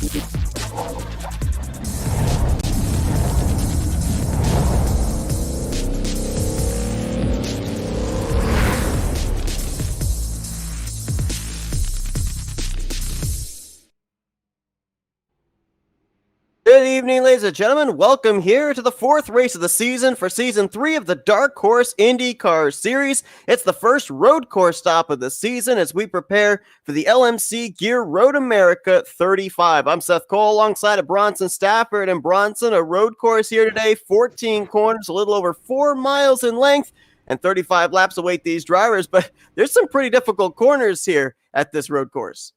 Good evening, ladies and gentlemen. Welcome here to the fourth race of the season for Season 3 of the Dark Horse IndyCar Series. It's the first road course stop of the season as we prepare for the LMC Gear Road America 35. I'm Seth Cole alongside of Bronson Stafford. And Bronson, a road course here today, 14 corners, a little over 4 miles in length, and 35 laps await these drivers. But there's some pretty difficult corners here at this road course.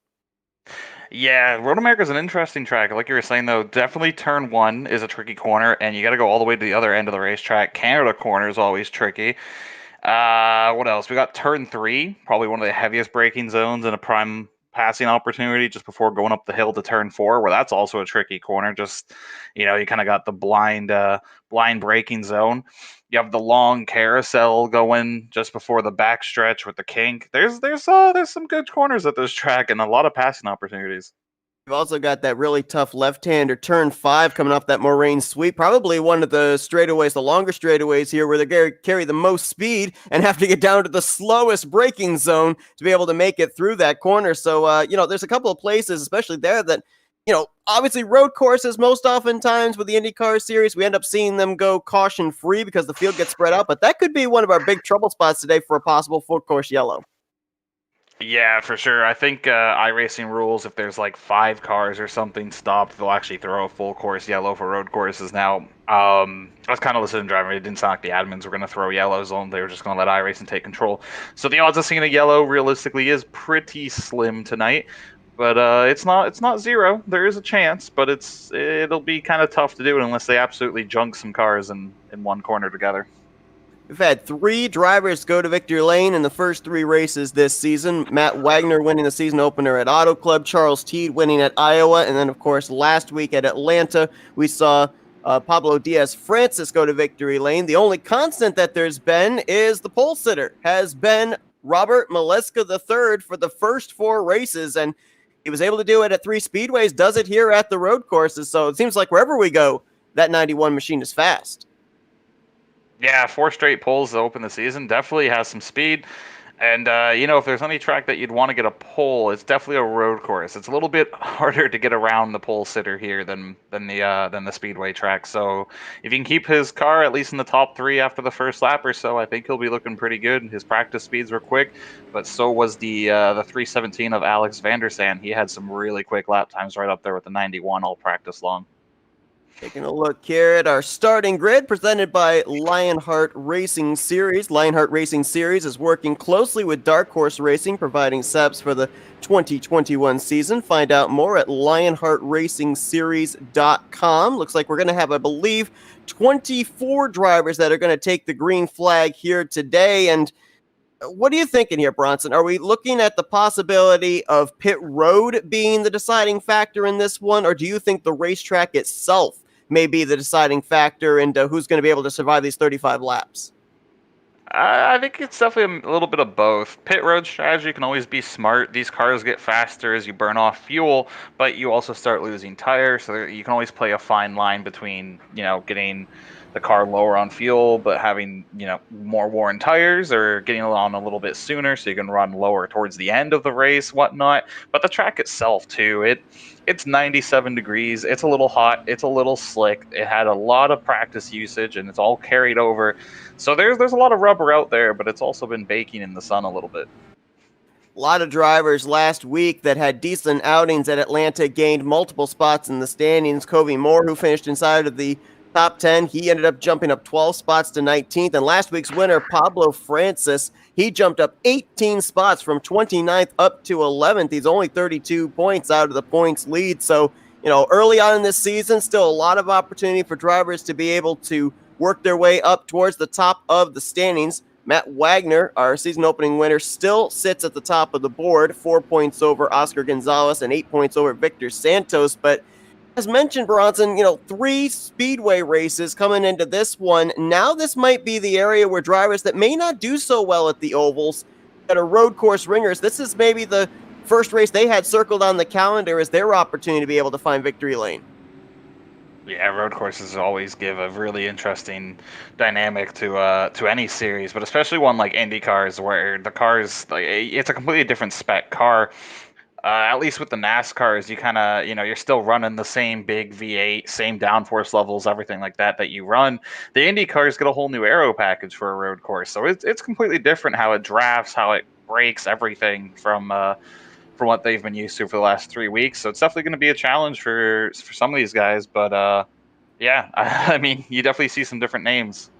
Yeah, Road America is an interesting track. Like you were saying, though, definitely turn one is a tricky corner, and you got to go all the way to the other end of the racetrack. Canada corner is always tricky. What else? We got turn three, probably one of the heaviest braking zones and a prime passing opportunity just before going up the hill to turn four, where that's also a tricky corner. Just, you kind of got the blind braking zone. You have the long carousel going just before the backstretch with the kink. There's some good corners at this track and a lot of passing opportunities. You've also got that really tough left-hander, turn 5, coming off that moraine sweep. Probably one of the straightaways, the longer straightaways here, where they carry the most speed and have to get down to the slowest braking zone to be able to make it through that corner. So, there's a couple of places, especially there, that obviously road courses, most oftentimes with the IndyCar series, we end up seeing them go caution free because the field gets spread out. But that could be one of our big trouble spots today for a possible full course yellow. Yeah, for sure. I think iRacing rules, if there's like 5 cars or something stopped, they'll actually throw a full course yellow for road courses now. I was kind of listening to driving. It didn't sound like the admins were going to throw yellows on. They were just going to let iRacing take control. So the odds of seeing a yellow realistically is pretty slim tonight. But it's not zero. There is a chance, but it'll be kind of tough to do it unless they absolutely junk some cars in one corner together. We've had 3 drivers go to victory lane in the first 3 races this season. Matt Wagner winning the season opener at Auto Club, Charles Teed winning at Iowa, and then, of course, last week at Atlanta, we saw Pablo Diaz-Francis go to victory lane. The only constant that there's been is the pole sitter has been Robert Maleska III for the first 4 races, and he was able to do it at 3 speedways, does it here at the road courses, so it seems like wherever we go, that 91 machine is fast. Yeah, 4 straight poles to open the season. Definitely has some speed. And, if there's any track that you'd want to get a pole, it's definitely a road course. It's a little bit harder to get around the pole sitter here than the speedway track. So if you can keep his car at least in the top 3 after the first lap or so, I think he'll be looking pretty good. His practice speeds were quick, but so was the 317 of Alex Vandersand. He had some really quick lap times right up there with the 91 all practice long. Taking a look here at our starting grid presented by Lionheart Racing Series. Lionheart Racing Series is working closely with Dark Horse Racing, providing subs for the 2021 season. Find out more at lionheartracingseries.com. Looks like we're going to have, I believe, 24 drivers that are going to take the green flag here today. And what are you thinking here, Bronson? Are we looking at the possibility of pit road being the deciding factor in this one, or do you think the racetrack itself may be the deciding factor into who's going to be able to survive these 35 laps? I think it's definitely a little bit of both. Pit road strategy can always be smart. These cars get faster as you burn off fuel, but you also start losing tires, so you can always play a fine line between, getting the car lower on fuel but having, more worn tires, or getting on a little bit sooner so you can run lower towards the end of the race, whatnot. But the track itself, too, it's 97 degrees. It's a little hot. It's a little slick. It had a lot of practice usage, and it's all carried over. So there's a lot of rubber out there, but it's also been baking in the sun a little bit. A lot of drivers last week that had decent outings at Atlanta gained multiple spots in the standings. Covey Moore, who finished inside of the top 10, he ended up jumping up 12 spots to 19th. And last week's winner, Pablo Francis, he jumped up 18 spots from 29th up to 11th. He's only 32 points out of the points lead. So, early on in this season, still a lot of opportunity for drivers to be able to work their way up towards the top of the standings. Matt Wagner, our season opening winner, still sits at the top of the board, 4 points over Oscar Gonzalez and 8 points over Victor Santos. But as mentioned, Bronson, 3 speedway races coming into this one. Now this might be the area where drivers that may not do so well at the ovals, that are road course ringers, this is maybe the first race they had circled on the calendar as their opportunity to be able to find victory lane. Yeah, road courses always give a really interesting dynamic to any series, but especially one like Indy cars where the cars like it's a completely different spec car. At least with the NASCARs, you kind of, you're still running the same big V8, same downforce levels, everything like that you run. The Indy cars get a whole new aero package for a road course, so it's completely different how it drafts, how it brakes, everything from what they've been used to for the last 3 weeks. So it's definitely going to be a challenge for some of these guys. But yeah, I mean, you definitely see some different names.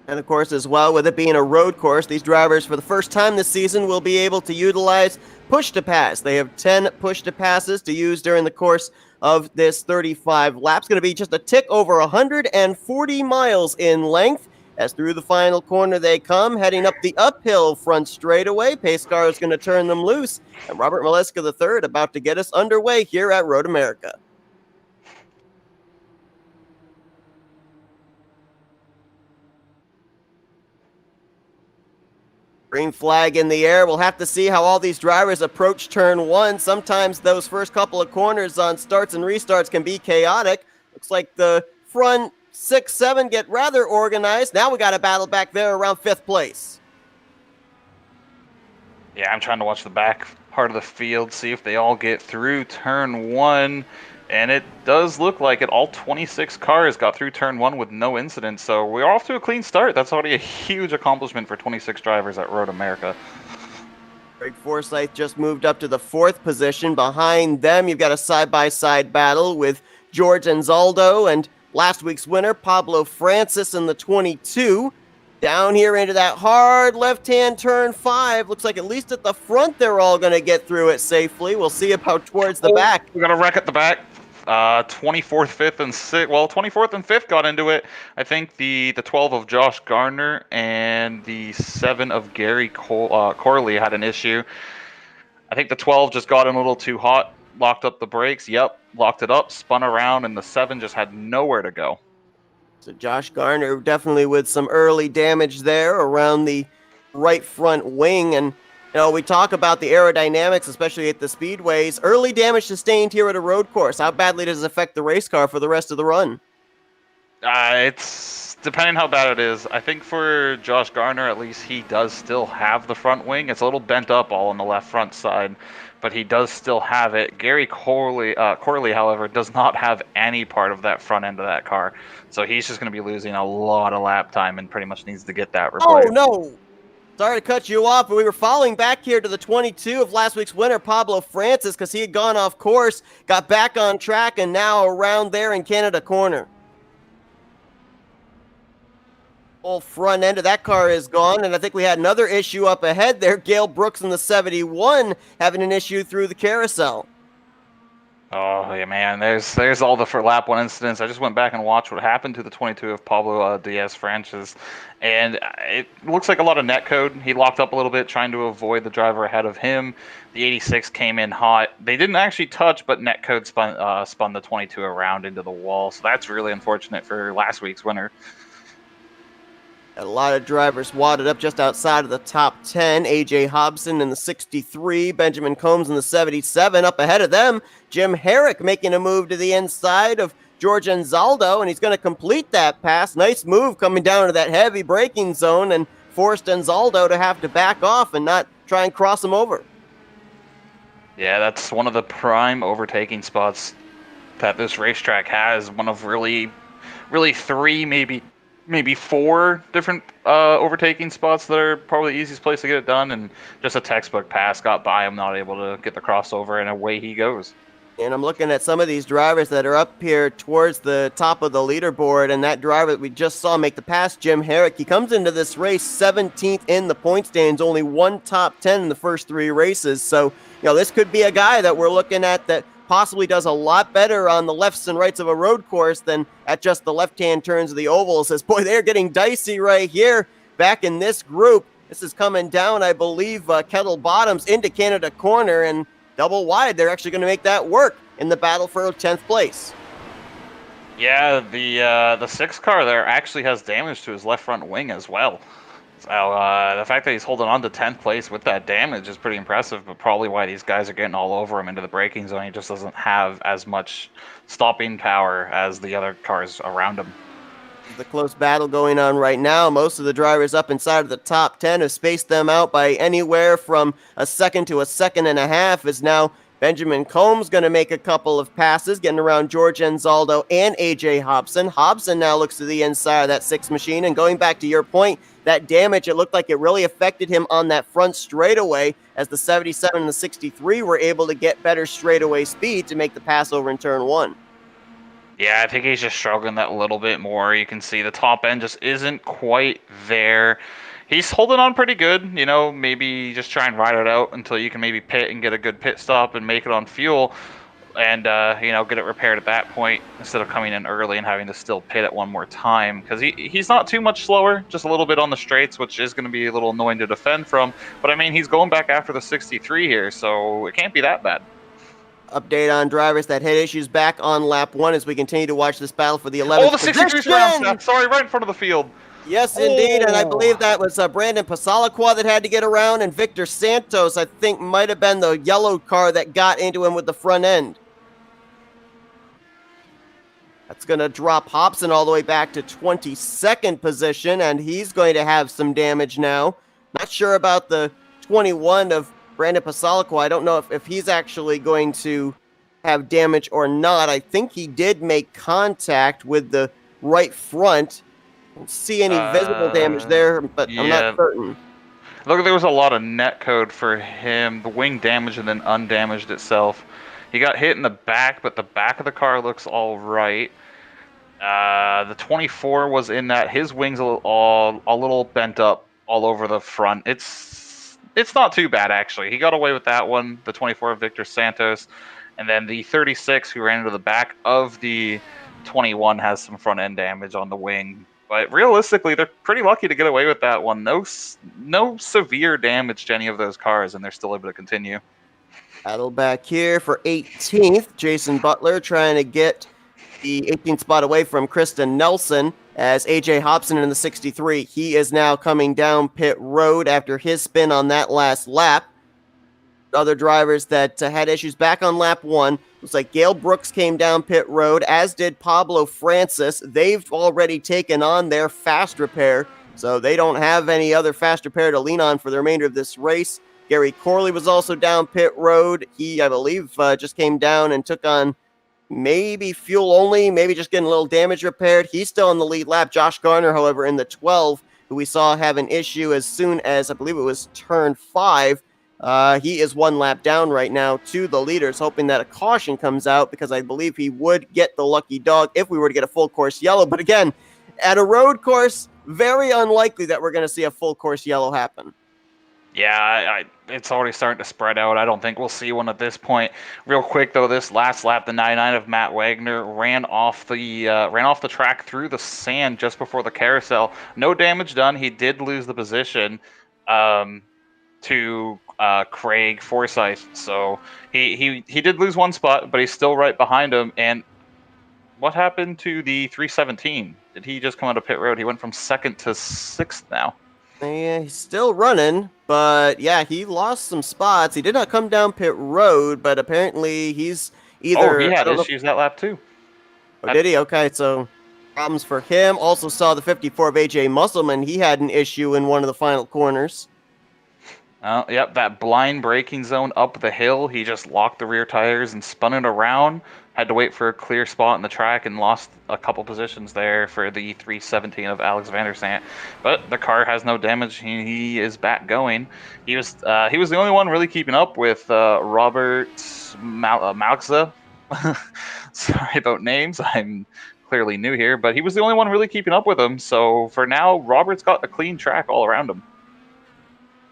And of course, as well, with it being a road course, these drivers for the first time this season will be able to utilize push to pass. They have 10 push to passes to use during the course of this 35 laps. Going to be just a tick over 140 miles in length. As through the final corner they come, heading up the uphill front straightaway. Pace car is going to turn them loose. And Robert Maleska III about to get us underway here at Road America. Green flag in the air. We'll have to see how all these drivers approach turn one. Sometimes those first couple of corners on starts and restarts can be chaotic. Looks like the front 6, 7 get rather organized. Now we got a battle back there around 5th place. Yeah, I'm trying to watch the back part of the field, see if they all get through turn one. And it does look like it. All 26 cars got through turn one with no incidents. So we're off to a clean start. That's already a huge accomplishment for 26 drivers at Road America. Greg Forsyth just moved up to the 4th position. Behind them, you've got a side-by-side battle with George Anzaldo and last week's winner, Pablo Francis, in the 22. Down here into that hard left-hand turn 5. Looks like at least at the front they're all going to get through it safely. We'll see about towards the back. We got a wreck at the back. 24th, 5th, and 6th. Well, 24th and 5th got into it. I think the 12 of Josh Garner and the 7 of Gary Corley had an issue. I think the 12 just got in a little too hot, locked up the brakes. Yep, locked it up, spun around, and the 7 just had nowhere to go. So Josh Garner definitely with some early damage there around the right front wing. And we talk about the aerodynamics, especially at the speedways. Early damage sustained here at a road course. How badly does it affect the race car for the rest of the run? It's depending how bad it is. I think for Josh Garner, at least he does still have the front wing. It's a little bent up all on the left front side, but he does still have it. Gary Corley, however, does not have any part of that front end of that car. So he's just going to be losing a lot of lap time and pretty much needs to get that replaced. Oh, no. Sorry to cut you off, but we were falling back here to the 22 of last week's winner, Pablo Francis, because he had gone off course, got back on track, and now around there in Canada Corner. Whole front end of that car is gone, and I think we had another issue up ahead there. Gail Brooks in the 71 having an issue through the carousel. Oh, yeah, man. There's all the for lap one incidents. I just went back and watched what happened to the 22 of Pablo Diaz-Francis, and it looks like a lot of netcode. He locked up a little bit trying to avoid the driver ahead of him. The 86 came in hot. They didn't actually touch, but netcode spun the 22 around into the wall, so that's really unfortunate for last week's winner. A lot of drivers wadded up just outside of the top 10. A.J. Hobson in the 63, Benjamin Combs in the 77. Up ahead of them, Jim Herrick making a move to the inside of George Anzaldo, and he's going to complete that pass. Nice move coming down to that heavy braking zone and forced Anzaldo to have to back off and not try and cross him over. Yeah, that's one of the prime overtaking spots that this racetrack has. One of really 3, maybe 4 different overtaking spots that are probably the easiest place to get it done, and just a textbook pass got by him, not able to get the crossover, and away he goes. And I'm looking at some of these drivers that are up here towards the top of the leaderboard, and that driver that we just saw make the pass, Jim Herrick, he comes into this race 17th in the point stands, only one top 10 in the first 3 races. So, this could be a guy that we're looking at that possibly does a lot better on the lefts and rights of a road course than at just the left-hand turns of the oval. It says, boy, they're getting dicey right here back in this group. This is coming down, I believe, Kettle Bottoms into Canada Corner, and double wide. They're actually going to make that work in the battle for 10th place. Yeah, the 6 car there actually has damage to his left front wing as well. So the fact that he's holding on to 10th place with that damage is pretty impressive, but probably why these guys are getting all over him into the braking zone. He just doesn't have as much stopping power as the other cars around him. The close battle going on right now. Most of the drivers up inside of the top 10 have spaced them out by anywhere from a second to a second and a half. As now Benjamin Combs going to make a couple of passes, getting around George Enzaldo and AJ Hobson. Hobson now looks to the inside of that 6 machine, and going back to your point, that damage, it looked like it really affected him on that front straightaway, as the 77 and the 63 were able to get better straightaway speed to make the pass over in turn 1. Yeah, I think he's just struggling that little bit more. You can see the top end just isn't quite there. He's holding on pretty good, maybe just try and ride it out until you can maybe pit and get a good pit stop and make it on fuel and, get it repaired at that point instead of coming in early and having to still pit it one more time. Because he's not too much slower, just a little bit on the straights, which is going to be a little annoying to defend from. But, I mean, he's going back after the 63 here, so it can't be that bad. Update on drivers that had issues back on lap 1 as we continue to watch this battle for the 11th Oh, the 63 round. Sorry, right in front of the field. Yes, indeed, and I believe that was Brandon Pasalaqua that had to get around, and Victor Santos, I think, might have been the yellow car that got into him with the front end. That's going to drop Hobson all the way back to 22nd position, and he's going to have some damage now. Not sure about the 21 of Brandon Pasalaqua. I don't know if he's actually going to have damage or not. I think he did make contact with the right front. Don't see any visible damage there, but yeah. I'm not certain. Look, there was a lot of net code for him. The wing damaged and then undamaged itself. He got hit in the back, but the back of the car looks all right. The 24 was in that. His wings a little bent up all over the front. It's not too bad, actually. He got away with that one, the 24 of Victor Santos. And then the 36, who ran into the back of the 21, has some front-end damage on the wing. But realistically, they're pretty lucky to get away with that one. No severe damage to any of those cars, and they're still able to continue. Battle back here for 18th. Jason Butler trying to get the 18th spot away from Kristen Nelson, as AJ Hobson in the 63. He is now coming down pit road after his spin on that last lap. Other drivers that had issues back on lap 1. Looks like Gail Brooks came down pit road, as did Pablo Francis. They've already taken on their fast repair, so they don't have any other fast repair to lean on for the remainder of this race. Gary Corley was also down pit road. He, I believe, just came down and took on maybe fuel only, maybe just getting a little damage repaired. He's still in the lead lap. Josh Garner, however, in the 12, who we saw have an issue as soon as, I believe it was turn 5. He is 1 lap down right now to the leaders, hoping that a caution comes out, because I believe he would get the lucky dog if we were to get a full course yellow. But again, at a road course, very unlikely that we're going to see a full course yellow happen. Yeah, it's already starting to spread out. I don't think we'll see one at this point. Real quick though, this last lap, the 99 of Matt Wagner ran off the track through the sand just before the carousel. No damage done. He did lose the position to Craig Forsyth, so he did lose one spot, but he's still right behind him. And what happened to the 317? Did he just come out of pit road? He went from 2nd to 6th now. Yeah, he's still running, but yeah, he lost some spots. He did not come down pit road, but apparently he's either... Oh, he had issues that lap too. Oh, did he? Okay, so problems for him. Also saw the 54 of AJ Musselman. He had an issue in one of the final corners. Oh, yep, that blind braking zone up the hill. He just locked the rear tires and spun it around. Had to wait for a clear spot in the track and lost a couple positions there for the 317 of Alex van der Sant. But the car has no damage. He is back going. He was the only one really keeping up with Robert Maleska. Sorry about names. I'm clearly new here, but he was the only one really keeping up with him. So for now, Robert's got a clean track all around him.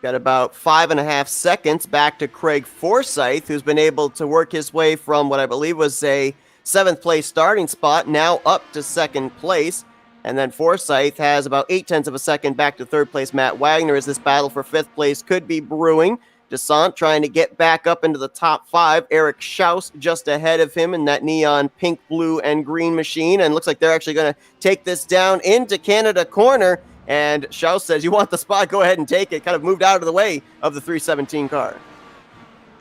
Got about 5.5 seconds back to Craig Forsyth, who's been able to work his way from what I believe was a 7th place starting spot, now up to 2nd place. And then Forsyth has about 0.8 of a second back to 3rd place Matt Wagner, as this battle for 5th place could be brewing. Desant trying to get back up into the top 5. Eric Schaus just ahead of him in that neon pink, blue, and green machine. And looks like they're actually going to take this down into Canada Corner. And Schaus says, you want the spot, go ahead and take it. Kind of moved out of the way of the 317 car.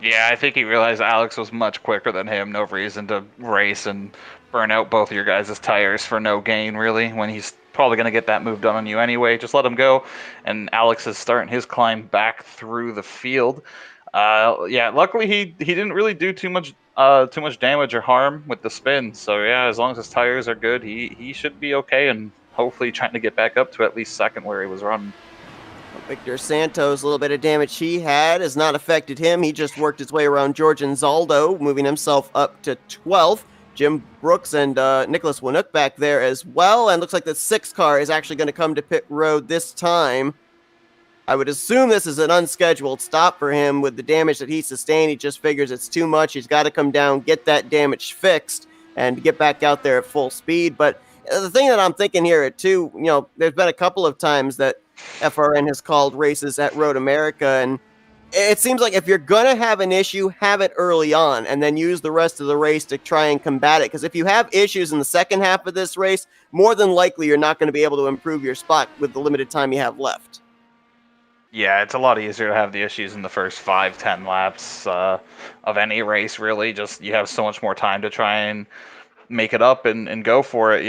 Yeah, I think he realized Alex was much quicker than him. No reason to race and burn out both of your guys' tires for no gain, really, when he's probably going to get that move done on you anyway. Just let him go. And Alex is starting his climb back through the field. Yeah, luckily he didn't really do too much damage or harm with the spin. So yeah, as long as his tires are good, he should be okay, and hopefully trying to get back up to at least second where he was running. Victor Santos, a little bit of damage he had has not affected him. He just worked his way around George Zaldo, moving himself up to 12th. Jim Brooks and Nicholas Winook back there as well. And looks like the 6th car is actually going to come to pit road this time. I would assume this is an unscheduled stop for him with the damage that he sustained. He just figures it's too much. He's got to come down, get that damage fixed, and get back out there at full speed. But the thing that I'm thinking here, too, there's been a couple of times that FRN has called races at Road America, and it seems like if you're going to have an issue, have it early on and then use the rest of the race to try and combat it. Because if you have issues in the second half of this race, more than likely you're not going to be able to improve your spot with the limited time you have left. Yeah, it's a lot easier to have the issues in the first 5-10 laps of any race, really. Just you have so much more time to try and make it up and go for it,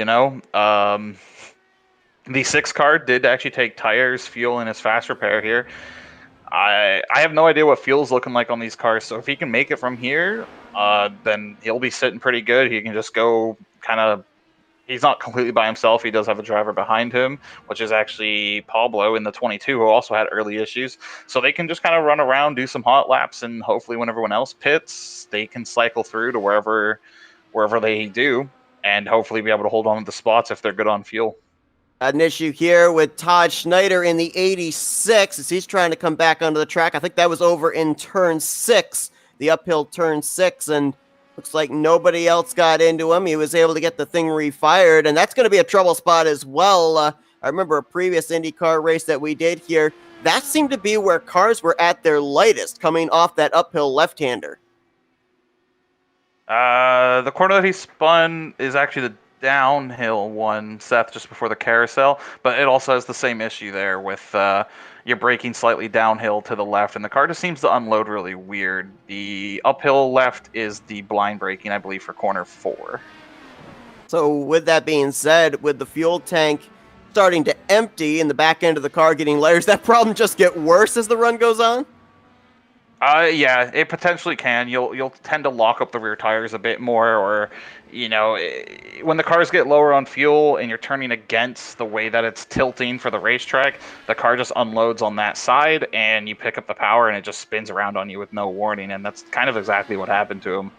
The 6 car did actually take tires, fuel, and his fast repair here. I have no idea what fuel's looking like on these cars, so if he can make it from here, then he'll be sitting pretty good. He can just go he's not completely by himself. He does have a driver behind him, which is actually Pablo in the 22, who also had early issues. So they can just kind of run around, do some hot laps, and hopefully when everyone else pits, they can cycle through to wherever they do, and hopefully be able to hold on to the spots if they're good on fuel. An issue here with Todd Schneider in the 86 as he's trying to come back onto the track. I think that was over in turn 6, the uphill turn 6, and looks like nobody else got into him. He was able to get the thing refired, and that's going to be a trouble spot as well. I remember a previous IndyCar race that we did here. That seemed to be where cars were at their lightest, coming off that uphill left-hander. The corner that he spun is actually the downhill one, Seth, just before the carousel, but it also has the same issue there with you're braking slightly downhill to the left, and the car just seems to unload really weird. The uphill left is the blind braking, I believe, for corner 4. So with that being said, with the fuel tank starting to empty and the back end of the car getting lighter, does that problem just get worse as the run goes on? Yeah, it potentially can. You'll tend to lock up the rear tires a bit more, or when the cars get lower on fuel and you're turning against the way that it's tilting for the racetrack, the car just unloads on that side and you pick up the power and it just spins around on you with no warning, and that's kind of exactly what happened to him.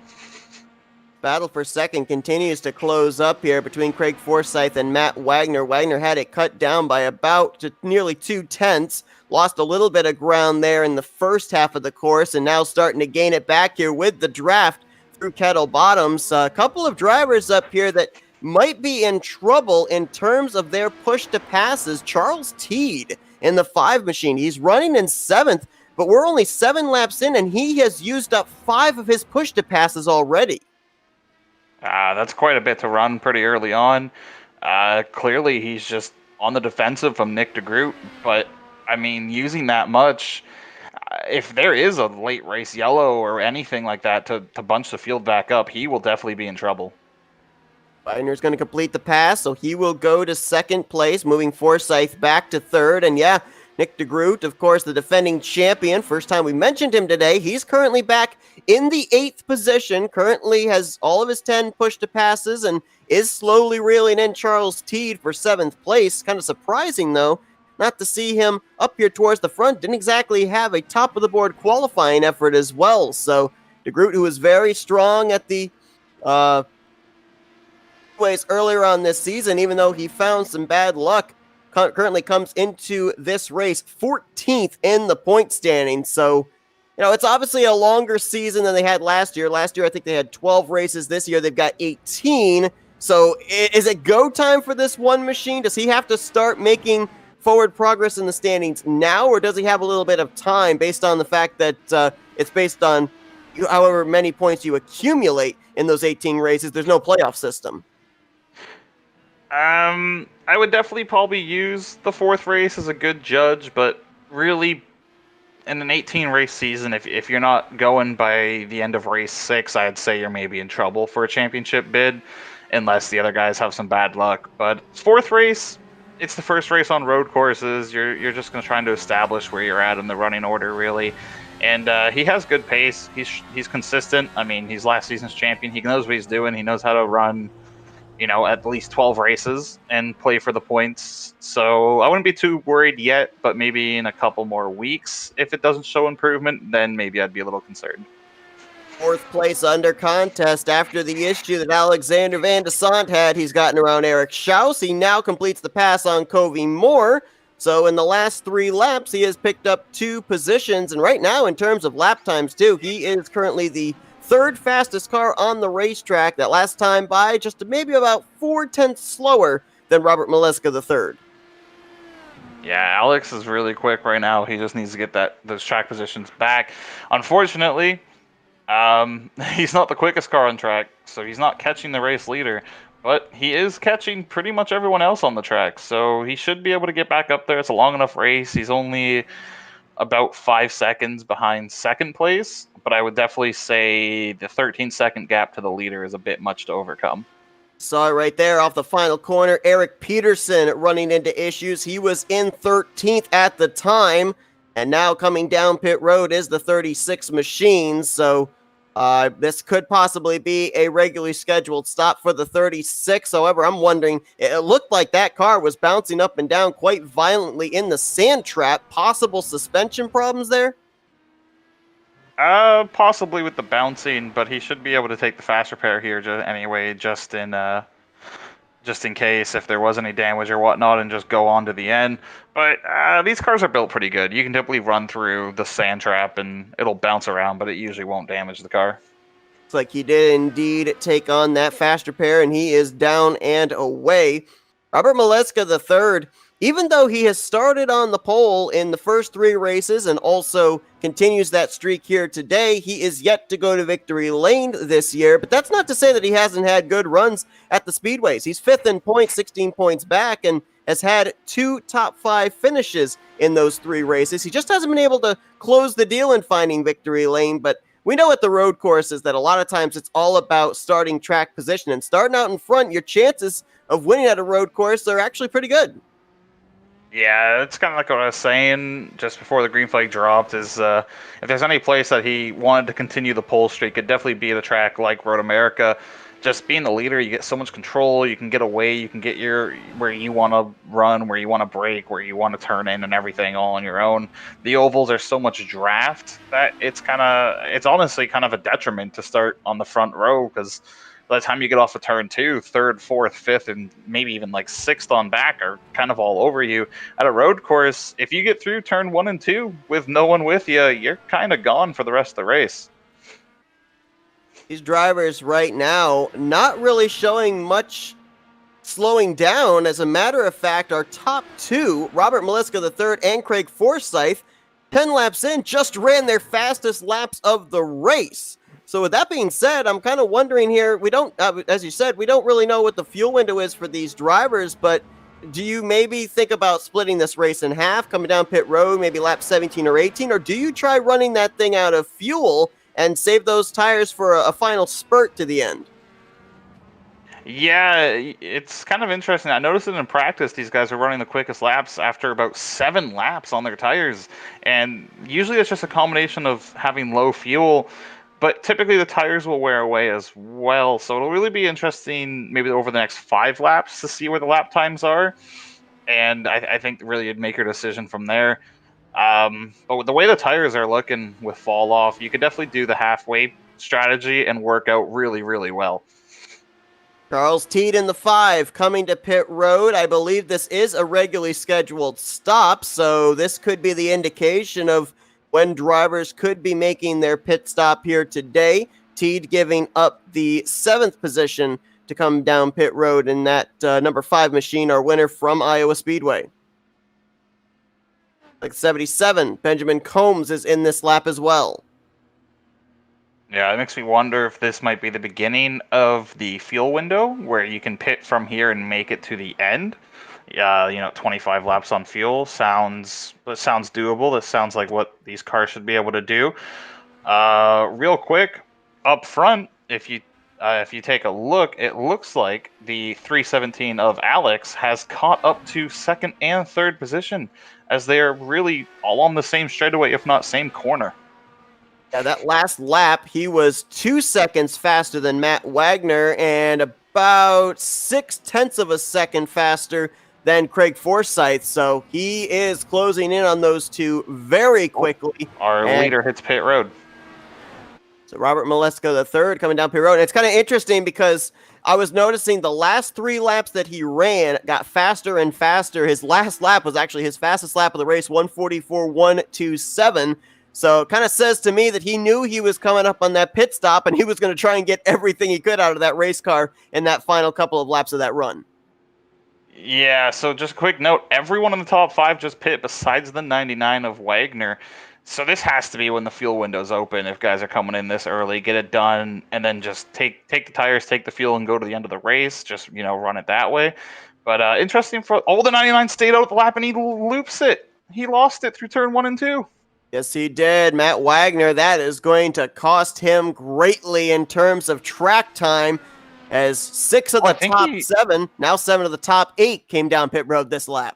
Battle for second continues to close up here between Craig Forsyth and Matt Wagner. Wagner had it cut down by about to nearly 2/10. Lost a little bit of ground there in the first half of the course, and now starting to gain it back here with the draft through Kettle Bottoms. A couple of drivers up here that might be in trouble in terms of their push to passes. Charles Teed in the 5 machine. He's running in 7th, but we're only 7 laps in, and he has used up 5 of his push to passes already. That's quite a bit to run pretty early on. Clearly, he's just on the defensive from Nick Degroot, but I mean, using that much, if there is a late race yellow or anything like that to bunch the field back up, he will definitely be in trouble. Wagner's going to complete the pass, so he will go to 2nd place, moving Forsyth back to 3rd. And yeah, Nick Degroot, of course, the defending champion. First time we mentioned him today. He's currently back in the 8th position, currently has all of his 10 push to passes and is slowly reeling in Charles Teed for 7th place. Kind of surprising, though, not to see him up here towards the front. Didn't exactly have a top-of-the-board qualifying effort as well. So Degroot, who was very strong at the ways earlier on this season, even though he found some bad luck, currently comes into this race 14th in the point standing. So, it's obviously a longer season than they had last year. Last year, I think they had 12 races. This year, they've got 18. So is it go time for this one machine? Does he have to start making forward progress in the standings now, or does he have a little bit of time based on the fact that it's based on however many points you accumulate in those 18 races? There's no playoff system. I would definitely probably use the fourth race as a good judge, but really in an 18 race season, if you're not going by the end of race 6, I'd say you're maybe in trouble for a championship bid, unless the other guys have some bad luck. But fourth race, it's the first race on road courses. You're just going to trying to establish where you're at in the running order, really. And he has good pace. He's consistent. I mean, he's last season's champion. He knows what he's doing. He knows how to run, at least 12 races and play for the points. So I wouldn't be too worried yet, but maybe in a couple more weeks, if it doesn't show improvement, then maybe I'd be a little concerned. Fourth place under contest after the issue that Alexander Van de Sant had. He's gotten around Eric Schaus. He now completes the pass on Covey Moore. So in the last 3 laps, he has picked up 2 positions. And right now, in terms of lap times, too, he is currently the 3rd fastest car on the racetrack. That last time by just maybe about 4/10 slower than Robert Maleska III. Yeah, Alex is really quick right now. He just needs to get those track positions back. Unfortunately, he's not the quickest car on track, so he's not catching the race leader, but he is catching pretty much everyone else on the track, so he should be able to get back up there. It's a long enough race. He's only about 5 seconds behind second place, but I would definitely say the 13-second gap to the leader is a bit much to overcome. Saw it right there off the final corner. Eric Peterson running into issues. He was in 13th at the time, and now coming down pit road is the 36 machine. So this could possibly be a regularly scheduled stop for the 36. However, I'm wondering, it looked like that car was bouncing up and down quite violently in the sand trap. Possible suspension problems there? Possibly with the bouncing, but he should be able to take the fast repair here anyway, just in case if there was any damage or whatnot, and just go on to the end. But these cars are built pretty good. You can typically run through the sand trap and it'll bounce around, but it usually won't damage the car. Looks like he did indeed take on that fast repair, and he is down and away. Robert Maleska III, even though he has started on the pole in the first 3 races and also continues that streak here today, he is yet to go to victory lane this year. But that's not to say that he hasn't had good runs at the speedways. He's 5th in points, 16 points back, and has had 2 top 5 finishes in those 3 races. He just hasn't been able to close the deal in finding victory lane, but we know at the road courses that a lot of times it's all about starting track position, and starting out in front, your chances of winning at a road course are actually pretty good. Yeah, it's kind of like what I was saying just before the green flag dropped, is if there's any place that he wanted to continue the pole streak, it'd definitely be the track like Road America. Just being the leader, you get so much control, you can get away, you can get where you want to run, where you want to brake, where you want to turn in, and everything all on your own. The ovals are so much draft that it's honestly kind of a detriment to start on the front row, because by the time you get off of turn 2, 3rd, 4th, 5th, and maybe even like 6th on back are kind of all over you. At a road course, if you get through turn 1 and 2 with no one with you, you're kind of gone for the rest of the race. These drivers right now not really showing much slowing down. As a matter of fact, our top 2, Robert Maleska III and Craig Forsyth, 10 laps in, just ran their fastest laps of the race. So with that being said, I'm kind of wondering here, we don't, as you said, we don't really know what the fuel window is for these drivers, but do you maybe think about splitting this race in half, coming down pit road, maybe lap 17 or 18, or do you try running that thing out of fuel and save those tires for a final spurt to the end? Yeah, it's kind of interesting. I noticed it in practice. These guys are running the quickest laps after about 7 laps on their tires. And usually it's just a combination of having low fuel, but typically the tires will wear away as well. So it'll really be interesting maybe over the next 5 laps to see where the lap times are. And I think really you'd make your decision from there. But with the way the tires are looking with fall off, you could definitely do the halfway strategy and work out really, really well. Charles Teed in the 5 coming to pit road. I believe this is a regularly scheduled stop, so this could be the indication of when drivers could be making their pit stop here today. Teed giving up the 7th position to come down pit road in that number 5 machine, our winner from Iowa Speedway. Like 77, Benjamin Combs is in this lap as well. Yeah, Yeah, it makes me wonder if this might be the beginning of the fuel window where you can pit from here and make it to the end. Yeah, 25 laps on fuel sounds doable. This sounds like what these cars should be able to do. Real quick, up front, if you take a look, it looks like the 317 of Alex has caught up to second and third position, as they are really all on the same straightaway, if not same corner. Yeah, that last lap, he was 2 seconds faster than Matt Wagner and about 0.6 of a second faster than Craig Forsyth. So he is closing in on those two very quickly. Our leader hits pit road. So Robert Maleska III coming down pit road. And it's kind of interesting because I was noticing the last 3 laps that he ran got faster and faster. His last lap was actually his fastest lap of the race, 1:44.127. So it kind of says to me that he knew he was coming up on that pit stop and he was going to try and get everything he could out of that race car in that final couple of laps of that run. Yeah, so just a quick note, everyone in the top 5 just pit besides the 99 of Wagner. So this has to be when the fuel window's open if guys are coming in this early, get it done, and then just take the tires, take the fuel, and go to the end of the race. Just, run it that way. But interesting, for all the 99 stayed out the lap and he loops it. He lost it through turn 1 and 2. Yes, he did. Matt Wagner, that is going to cost him greatly in terms of track time, as 6 of the top 7, now 7 of the top 8 came down pit road this lap.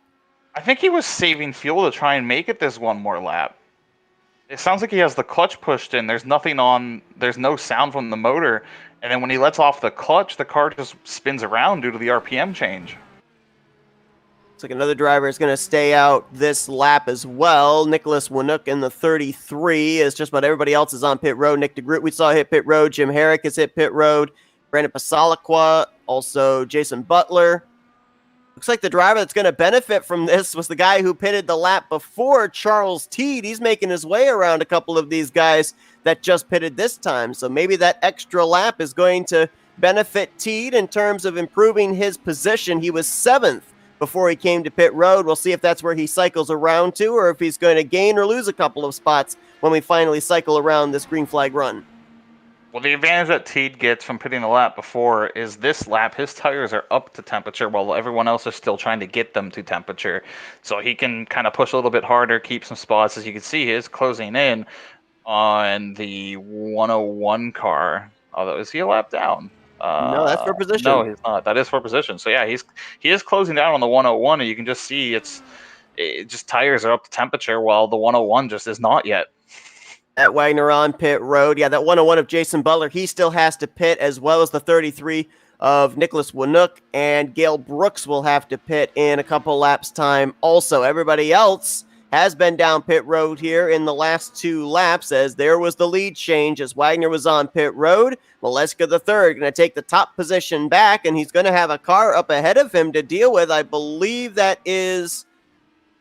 I think he was saving fuel to try and make it this one more lap. It sounds like he has the clutch pushed in. There's no sound from the motor. And then when he lets off the clutch, the car just spins around due to the RPM change. Looks like another driver is going to stay out this lap as well. Nicholas Winook in the 33, as just about everybody else is on pit road. Nick Degroot, we saw hit pit road. Jim Herrick has hit pit road. Brandon Pasaliqua, also Jason Butler. Looks like the driver that's going to benefit from this was the guy who pitted the lap before, Charles Teed. He's making his way around a couple of these guys that just pitted this time. So maybe that extra lap is going to benefit Teed in terms of improving his position. He was 7th before he came to pit road. We'll see if that's where he cycles around to, or if he's going to gain or lose a couple of spots when we finally cycle around this green flag run. Well, the advantage that Teed gets from pitting the lap before is this lap, his tires are up to temperature while everyone else is still trying to get them to temperature. So he can kind of push a little bit harder, keep some spots. As you can see, he is closing in on the 101 car. Although, is he a lap down? No, that's for position. No, he's not. That is for position. So yeah, he is closing down on the 101, and you can just see it just tires are up to temperature while the 101 just is not yet. At Wagner on pit road. Yeah, that 101 of Jason Butler, he still has to pit, as well as the 33 of Nicholas Winook, and Gale Brooks will have to pit in a couple laps time also. Everybody else has been down pit road here in the last 2 laps, as there was the lead change as Wagner was on pit road. Maleska III going to take the top position back, and he's going to have a car up ahead of him to deal with. I believe that is...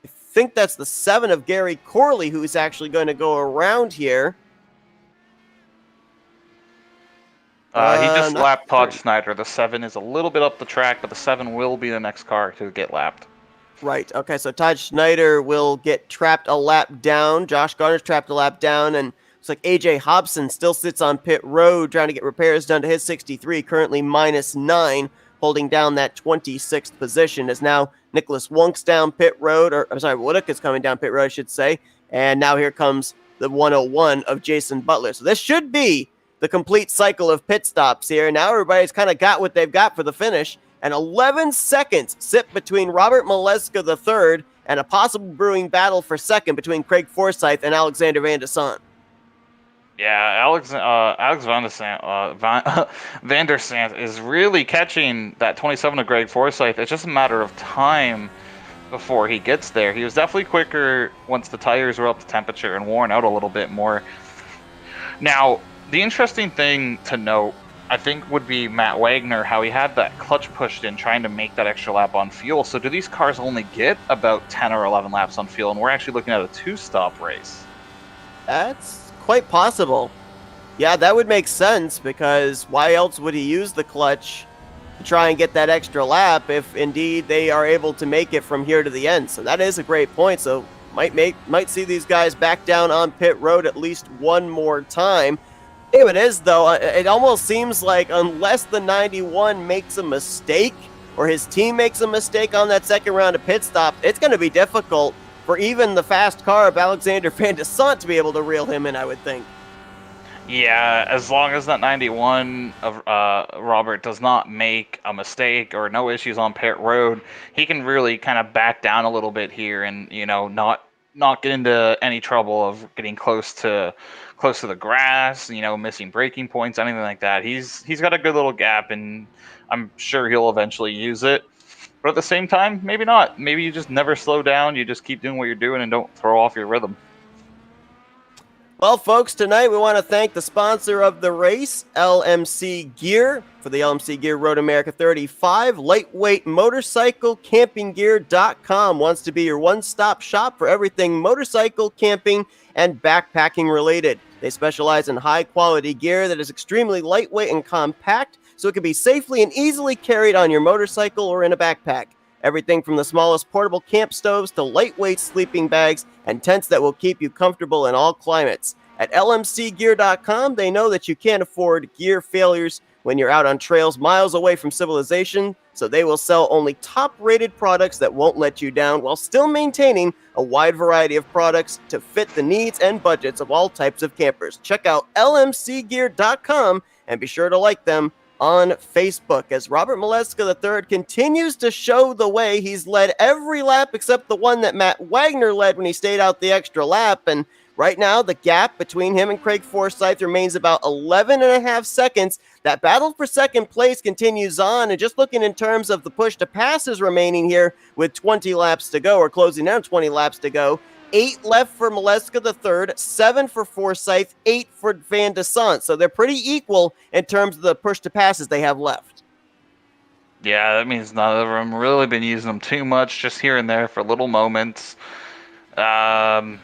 I think that's the 7 of Gary Corley, who's actually going to go around here. He just lapped Todd Snyder. The 7 is a little bit up the track, but the 7 will be the next car to get lapped. Right. Okay, so Todd Schneider will get trapped a lap down. Josh Garner's trapped a lap down, and looks like AJ Hobson still sits on pit road trying to get repairs done to his 63, currently -9, holding down that 26th position, as now Nicholas Wonk's down pit road, or I'm sorry, Woodick is coming down pit road, I should say, and now here comes the 101 of Jason Butler. So this should be the complete cycle of pit stops here. Now everybody's kind of got what they've got for the finish, and 11 seconds sit between Robert Maleska III and a possible brewing battle for second between Craig Forsyth and Alexander Van de Sant. Yeah, Alex Van der Sant is really catching that 27 of Greg Forsyth. It's just a matter of time before he gets there. He was definitely quicker once the tires were up to temperature and worn out a little bit more. Now, the interesting thing to note, I think, would be Matt Wagner, how he had that clutch pushed in trying to make that extra lap on fuel. So do these cars only get about 10 or 11 laps on fuel, and we're actually looking at a 2-stop race? That's quite possible. Yeah, that would make sense, because why else would he use the clutch to try and get that extra lap if indeed they are able to make it from here to the end? So that is a great point. So might see these guys back down on pit road at least one more time. Thing of it is, though, it almost seems like unless the 91 makes a mistake or his team makes a mistake on that second round of pit stops, it's going to be difficult for even the fast car of Alexander Van de Sant to be able to reel him in, I would think. Yeah, as long as that 91 of Robert does not make a mistake or no issues on pit road, he can really kind of back down a little bit here and not get into any trouble of getting close to the grass, missing braking points, anything like that. He's got a good little gap, and I'm sure he'll eventually use it. But at the same time, maybe not. Maybe you just never slow down. You just keep doing what you're doing and don't throw off your rhythm. Well, folks, tonight we want to thank the sponsor of the race, LMC Gear, for the LMC Gear Road America 35. Lightweight Motorcycle CampingGear.com wants to be your one-stop shop for everything motorcycle, camping, and backpacking related. They specialize in high-quality gear that is extremely lightweight and compact, so it can be safely and easily carried on your motorcycle or in a backpack. Everything from the smallest portable camp stoves to lightweight sleeping bags and tents that will keep you comfortable in all climates. At lmcgear.com, they know that you can't afford gear failures when you're out on trails miles away from civilization, so they will sell only top-rated products that won't let you down while still maintaining a wide variety of products to fit the needs and budgets of all types of campers. Check out lmcgear.com and be sure to like them on Facebook as Robert Maleska III continues to show the way. He's led every lap except the one that Matt Wagner led when he stayed out the extra lap. And right now, the gap between him and Craig Forsyth remains about 11 and a half seconds. That battle for second place continues on. And just looking in terms of the push to passes remaining here with 20 laps to go, or closing down 20 laps to go, 8 left for Maleska III, 7 for Forsyth, 8 for Van de Sant. So they're pretty equal in terms of the push to passes they have left. Yeah, that means none of them really been using them too much, just here and there for little moments. Yeah,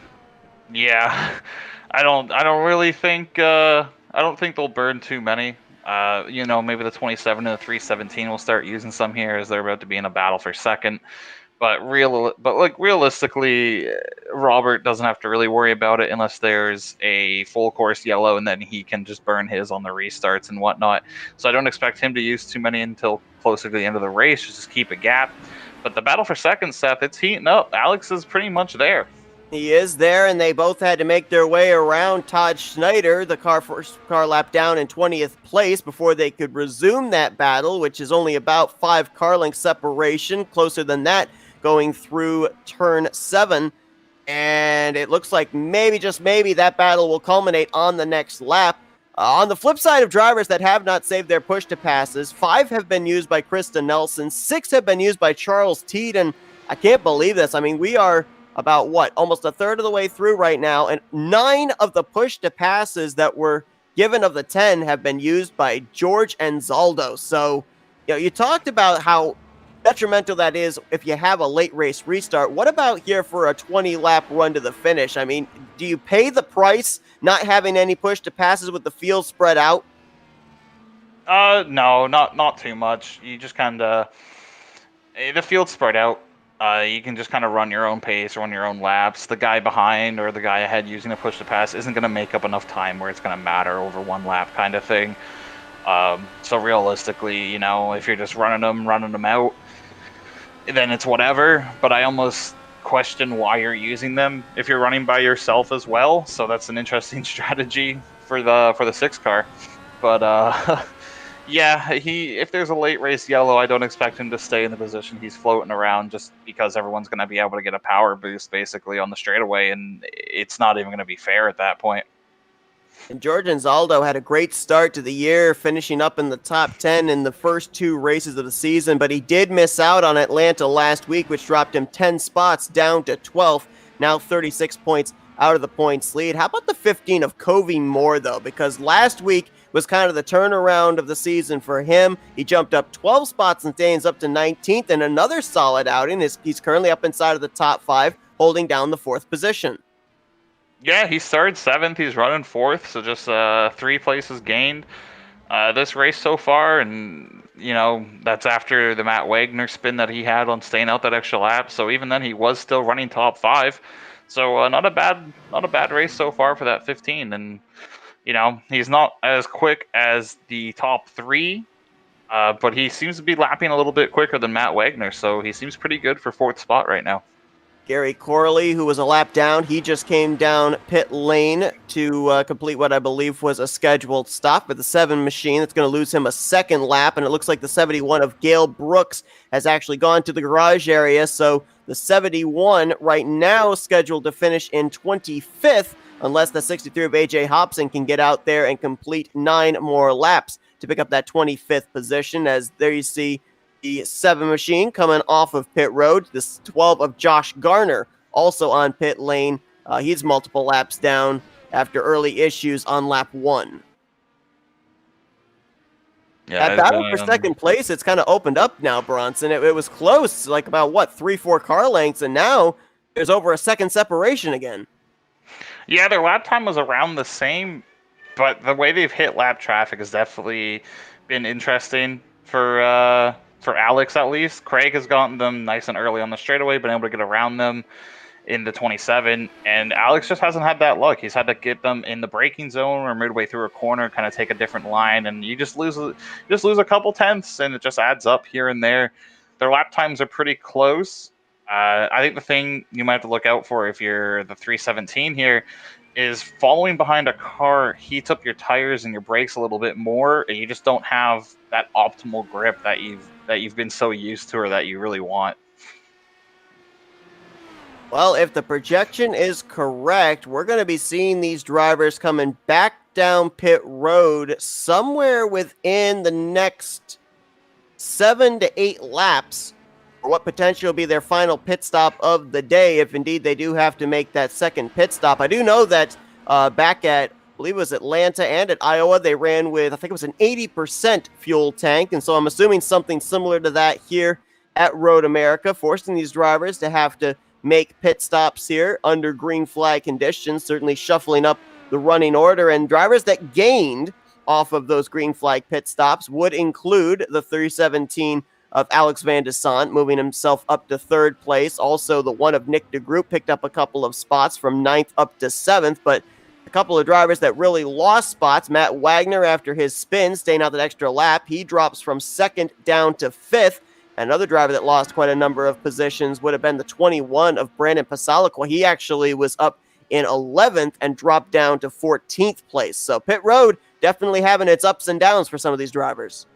I don't really think I don't think they'll burn too many. Maybe the 27 and the 317 will start using some here as they're about to be in a battle for second. But realistically, Robert doesn't have to really worry about it unless there's a full course yellow, and then he can just burn his on the restarts and whatnot. So I don't expect him to use too many until closer to the end of the race, just keep a gap. But the battle for second, Seth, it's heating up. Alex is pretty much there. He is there, and they both had to make their way around Todd Schneider, the first car lap down in 20th place, before they could resume that battle, which is only about 5 car length separation, closer than that, going through turn 7. And it looks like maybe, just maybe, that battle will culminate on the next lap. On the flip side of drivers that have not saved their push to passes, 5 have been used by Krista Nelson, 6 have been used by Charles Teed, and I can't believe this. I mean, we are about almost a third of the way through right now, and 9 of the push to passes that were given of the 10 have been used by George Anzaldo. So, you talked about how detrimental that is if you have a late race restart. What about here for a 20 lap run to the finish? I mean, do you pay the price not having any push to passes with the field spread out? No, not too much. You just kind of the field's spread out. You can just kind of run your own pace, run your own laps. The guy behind or the guy ahead using a push to pass isn't going to make up enough time where it's going to matter over one lap kind of thing. So realistically, if you're just running them out, then it's whatever. But I almost question why you're using them if you're running by yourself as well. So that's an interesting strategy for the 6 car. But yeah, if there's a late race yellow, I don't expect him to stay in the position he's floating around just because everyone's going to be able to get a power boost basically on the straightaway, and it's not even going to be fair at that point. And George Anzaldo had a great start to the year, finishing up in the top 10 in the first 2 races of the season, but he did miss out on Atlanta last week, which dropped him 10 spots down to 12th, now 36 points out of the points lead. How about the 15 of Covey Moore, though? Because last week was kind of the turnaround of the season for him. He jumped up 12 spots and stands up to 19th, and another solid outing. He's currently up inside of the top 5, holding down the 4th position. Yeah, he started 7th. He's running 4th, so just 3 places gained this race so far. And, that's after the Matt Wagner spin that he had on staying out that extra lap. So even then, he was still running top 5. So not a bad race so far for that 15. And He's not as quick as the top three, but he seems to be lapping a little bit quicker than Matt Wagner, so he seems pretty good for fourth spot right now. Gary Corley, who was a lap down, he just came down pit lane to complete what I believe was a scheduled stop with the 7 machine. That's going to lose him a second lap, and it looks like the 71 of Gale Brooks has actually gone to the garage area, so the 71 right now scheduled to finish in 25th, unless the 63 of AJ Hobson can get out there and complete 9 more laps to pick up that 25th position. As there you see the 7 machine coming off of pit road. This 12 of Josh Garner also on pit lane. He's multiple laps down after early issues on lap 1. Yeah, That battle for second place, it's kind of opened up now, Bronson. It was close, like about, 3-4 car lengths, and now there's over a second separation again. Yeah, their lap time was around the same, but the way they've hit lap traffic has definitely been interesting for Alex, at least. Craig has gotten them nice and early on the straightaway, been able to get around them in the 27, and Alex just hasn't had that luck. He's had to get them in the braking zone or midway through a corner, kind of take a different line, and you just lose a couple tenths, and it just adds up here and there. Their lap times are pretty close. I think the thing you might have to look out for if you're the 317 here is following behind a car heats up your tires and your brakes a little bit more, and you just don't have that optimal grip that you've been so used to or that you really want. Well, if the projection is correct, we're going to be seeing these drivers coming back down pit road somewhere within the next 7 to 8 laps for what potentially will be their final pit stop of the day, if indeed they do have to make that second pit stop. I do know that back at, I believe it was Atlanta and at Iowa, they ran with, I think it was an 80% fuel tank, and so I'm assuming something similar to that here at Road America, forcing these drivers to have to make pit stops here under green flag conditions, certainly shuffling up the running order. And drivers that gained off of those green flag pit stops would include the 317 of Alex Van de Sant, moving himself up to 3rd place. Also, the 1 of Nick Degroot picked up a couple of spots from 9th up to 7th, but a couple of drivers that really lost spots. Matt Wagner, after his spin, staying out that extra lap, he drops from 2nd down to 5th. Another driver that lost quite a number of positions would have been the 21 of Brandon Pasalico. He actually was up in 11th and dropped down to 14th place. So pit road definitely having its ups and downs for some of these drivers.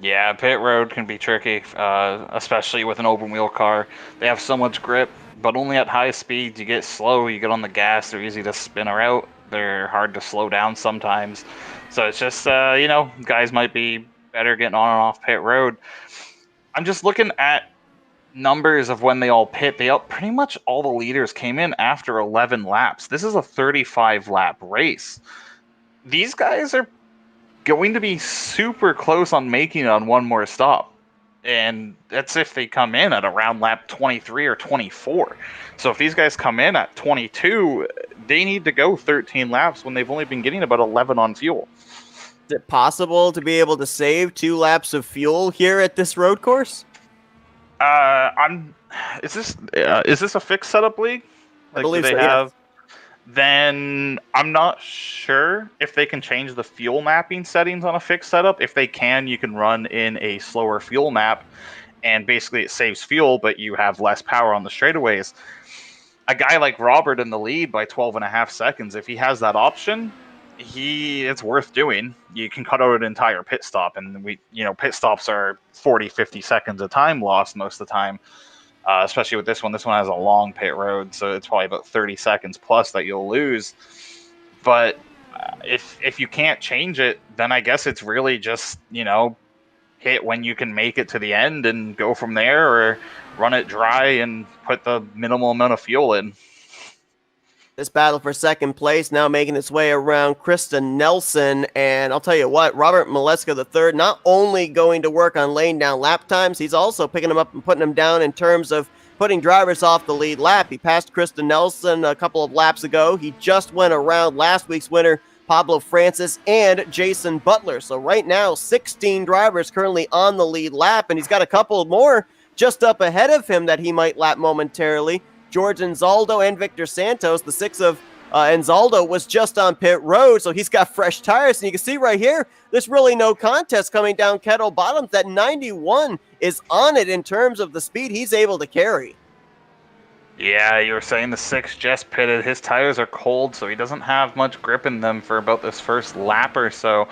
Yeah, pit road can be tricky, especially with an open wheel car. They have so much grip, but only at high speeds. You get slow, you get on the gas, they're easy to spin her out. They're hard to slow down sometimes. So it's just, guys might be better getting on and off pit road. I'm just looking at numbers of when they all pit. Pretty much all the leaders came in after 11 laps. This is a 35-lap race. These guys are going to be super close on making it on one more stop. And that's if they come in at around lap 23 or 24. So if these guys come in at 22, they need to go 13 laps when they've only been getting about 11 on fuel. Is it possible to be able to save 2 laps of fuel here at this road course? Is this a fixed setup league? I believe so, have? Then I'm not sure if they can change the fuel mapping settings on a fixed setup. If they can, you can run in a slower fuel map, and basically it saves fuel, but you have less power on the straightaways. A guy like Robert in the lead by 12.5 seconds, if he has that option, it's worth doing. You can cut out an entire pit stop, and pit stops are 40, 50 seconds of time lost most of the time, especially with this one. This one has a long pit road, so it's probably about 30 seconds plus that you'll lose. But if you can't change it, then I guess it's really just, hit when you can make it to the end and go from there, or run it dry and put the minimal amount of fuel in. This battle for second place now making its way around Krista Nelson. And I'll tell you what, Robert Maleska III not only going to work on laying down lap times, he's also picking them up and putting them down in terms of putting drivers off the lead lap. He passed Krista Nelson a couple of laps ago. He just went around last week's winner, Pablo Francis, and Jason Butler. So right now, 16 drivers currently on the lead lap, and he's got a couple more just up ahead of him that he might lap momentarily. George Anzaldo and Victor Santos, the 6 of And Zaldo was just on pit road, so he's got fresh tires. And you can see right here, there's really no contest coming down Kettle Bottoms. That 91 is on it in terms of the speed he's able to carry. Yeah, you were saying the 6 just pitted. His tires are cold, so he doesn't have much grip in them for about this first lap or so.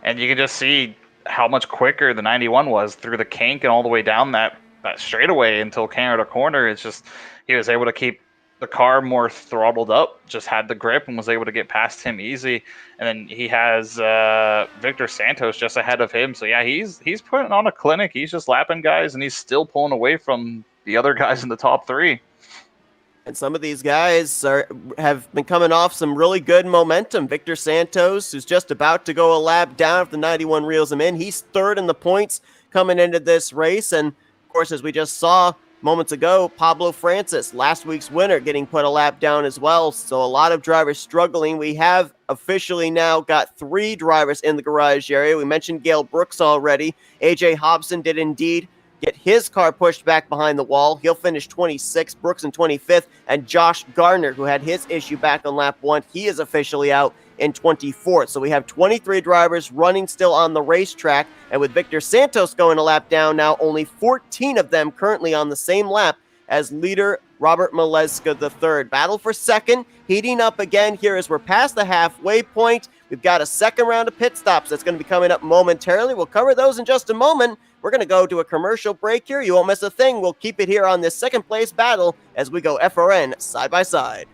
And you can just see how much quicker the 91 was through the kink and all the way down that straightaway until Canada corner. It's just he was able to keep the car more throttled up, just had the grip and was able to get past him easy. And then he has Victor Santos just ahead of him. So yeah, he's putting on a clinic. He's just lapping guys, and he's still pulling away from the other guys in the top 3. And some of these guys have been coming off some really good momentum. Victor Santos, who's just about to go a lap down if the 91 reels him in. He's third in the points coming into this race. And, of course, as we just saw moments ago, Pablo Francis, last week's winner, getting put a lap down as well. So a lot of drivers struggling. We have officially now got 3 drivers in the garage area. We mentioned Gale Brooks already. AJ Hobson did indeed get his car pushed back behind the wall. He'll finish 26th, Brooks in 25th, and Josh Gardner, who had his issue back on lap 1, he is officially out in 24th. So we have 23 drivers running still on the racetrack, and with Victor Santos going a lap down now, only 14 of them currently on the same lap as leader Robert Maleska III. Battle for second, heating up again here as we're past the halfway point. We've got a second round of pit stops that's going to be coming up momentarily. We'll cover those in just a moment. We're going to go to a commercial break here. You won't miss a thing. We'll keep it here on this second place battle as we go FRN side by side.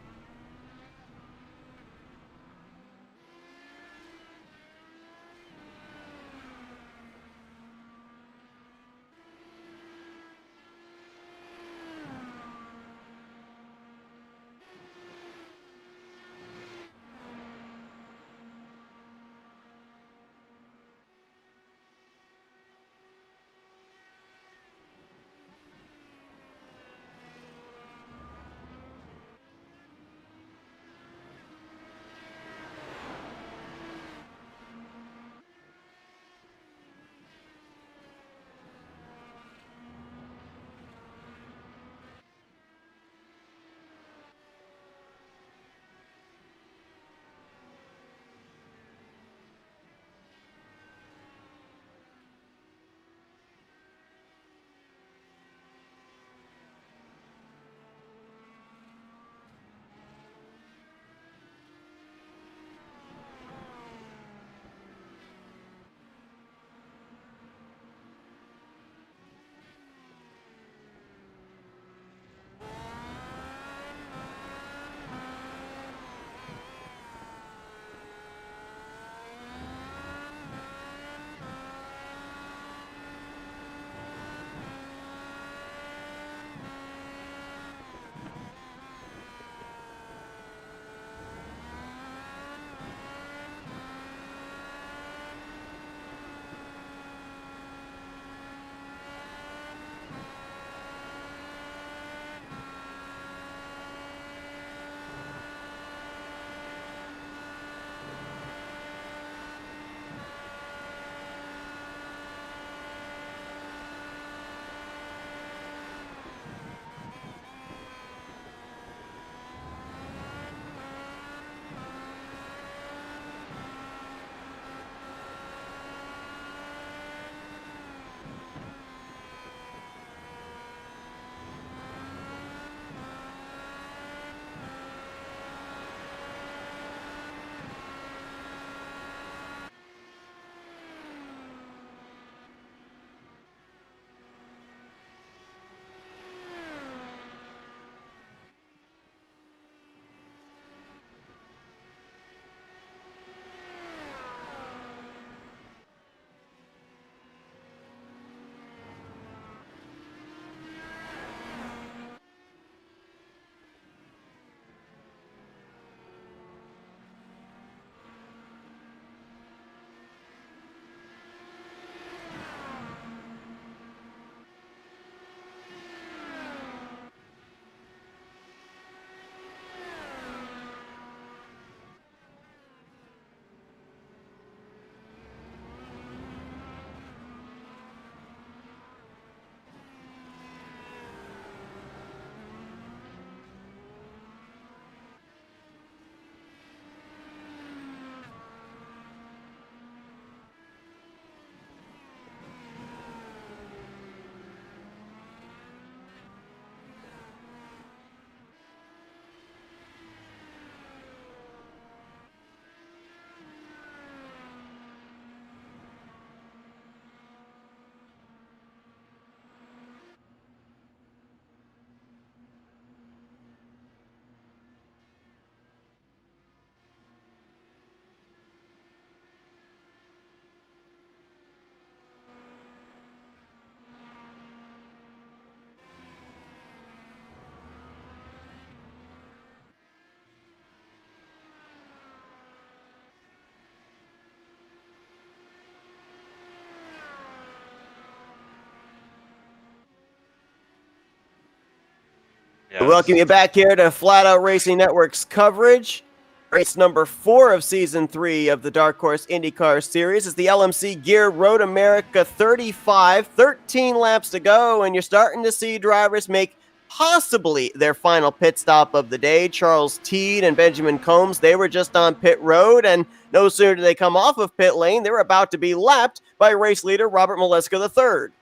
Welcome you back here to Flatout Racing Network's coverage. Race number 4 of Season 3 of the Dark Horse IndyCar Series is the LMC Gear Road America 35. 13 laps to go, and you're starting to see drivers make possibly their final pit stop of the day. Charles Teed and Benjamin Combs, they were just on pit road, and no sooner did they come off of pit lane, they were about to be lapped by race leader Robert Maleska III.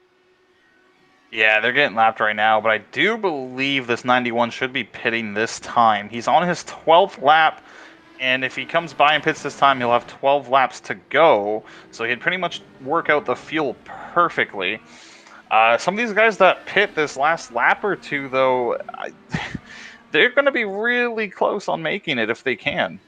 Yeah, they're getting lapped right now, but I do believe this 91 should be pitting this time. He's on his 12th lap, and if he comes by and pits this time, he'll have 12 laps to go, so he'd pretty much work out the fuel perfectly. Some of these guys that pit this last lap or two, though, they're going to be really close on making it if they can.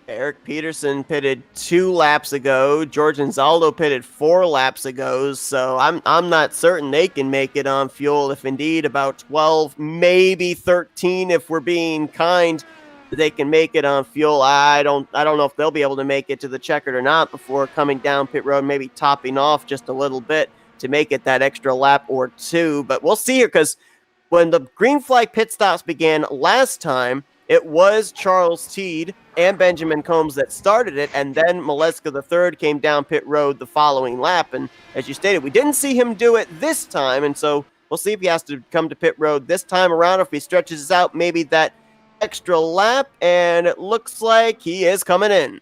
Eric Peterson pitted 2 laps ago. George Anzaldo pitted 4 laps ago. So I'm not certain they can make it on fuel. If indeed about 12, maybe 13, if we're being kind, they can make it on fuel. I don't know if they'll be able to make it to the checkered or not before coming down pit road, maybe topping off just a little bit to make it that extra lap or 2. But we'll see here, because when the green flag pit stops began last time, it was Charles Teed and Benjamin Combs that started it, and then Maleska III came down pit road the following lap. And as you stated, we didn't see him do it this time, and so we'll see if he has to come to pit road this time around, or if he stretches out maybe that extra lap, and it looks like he is coming in.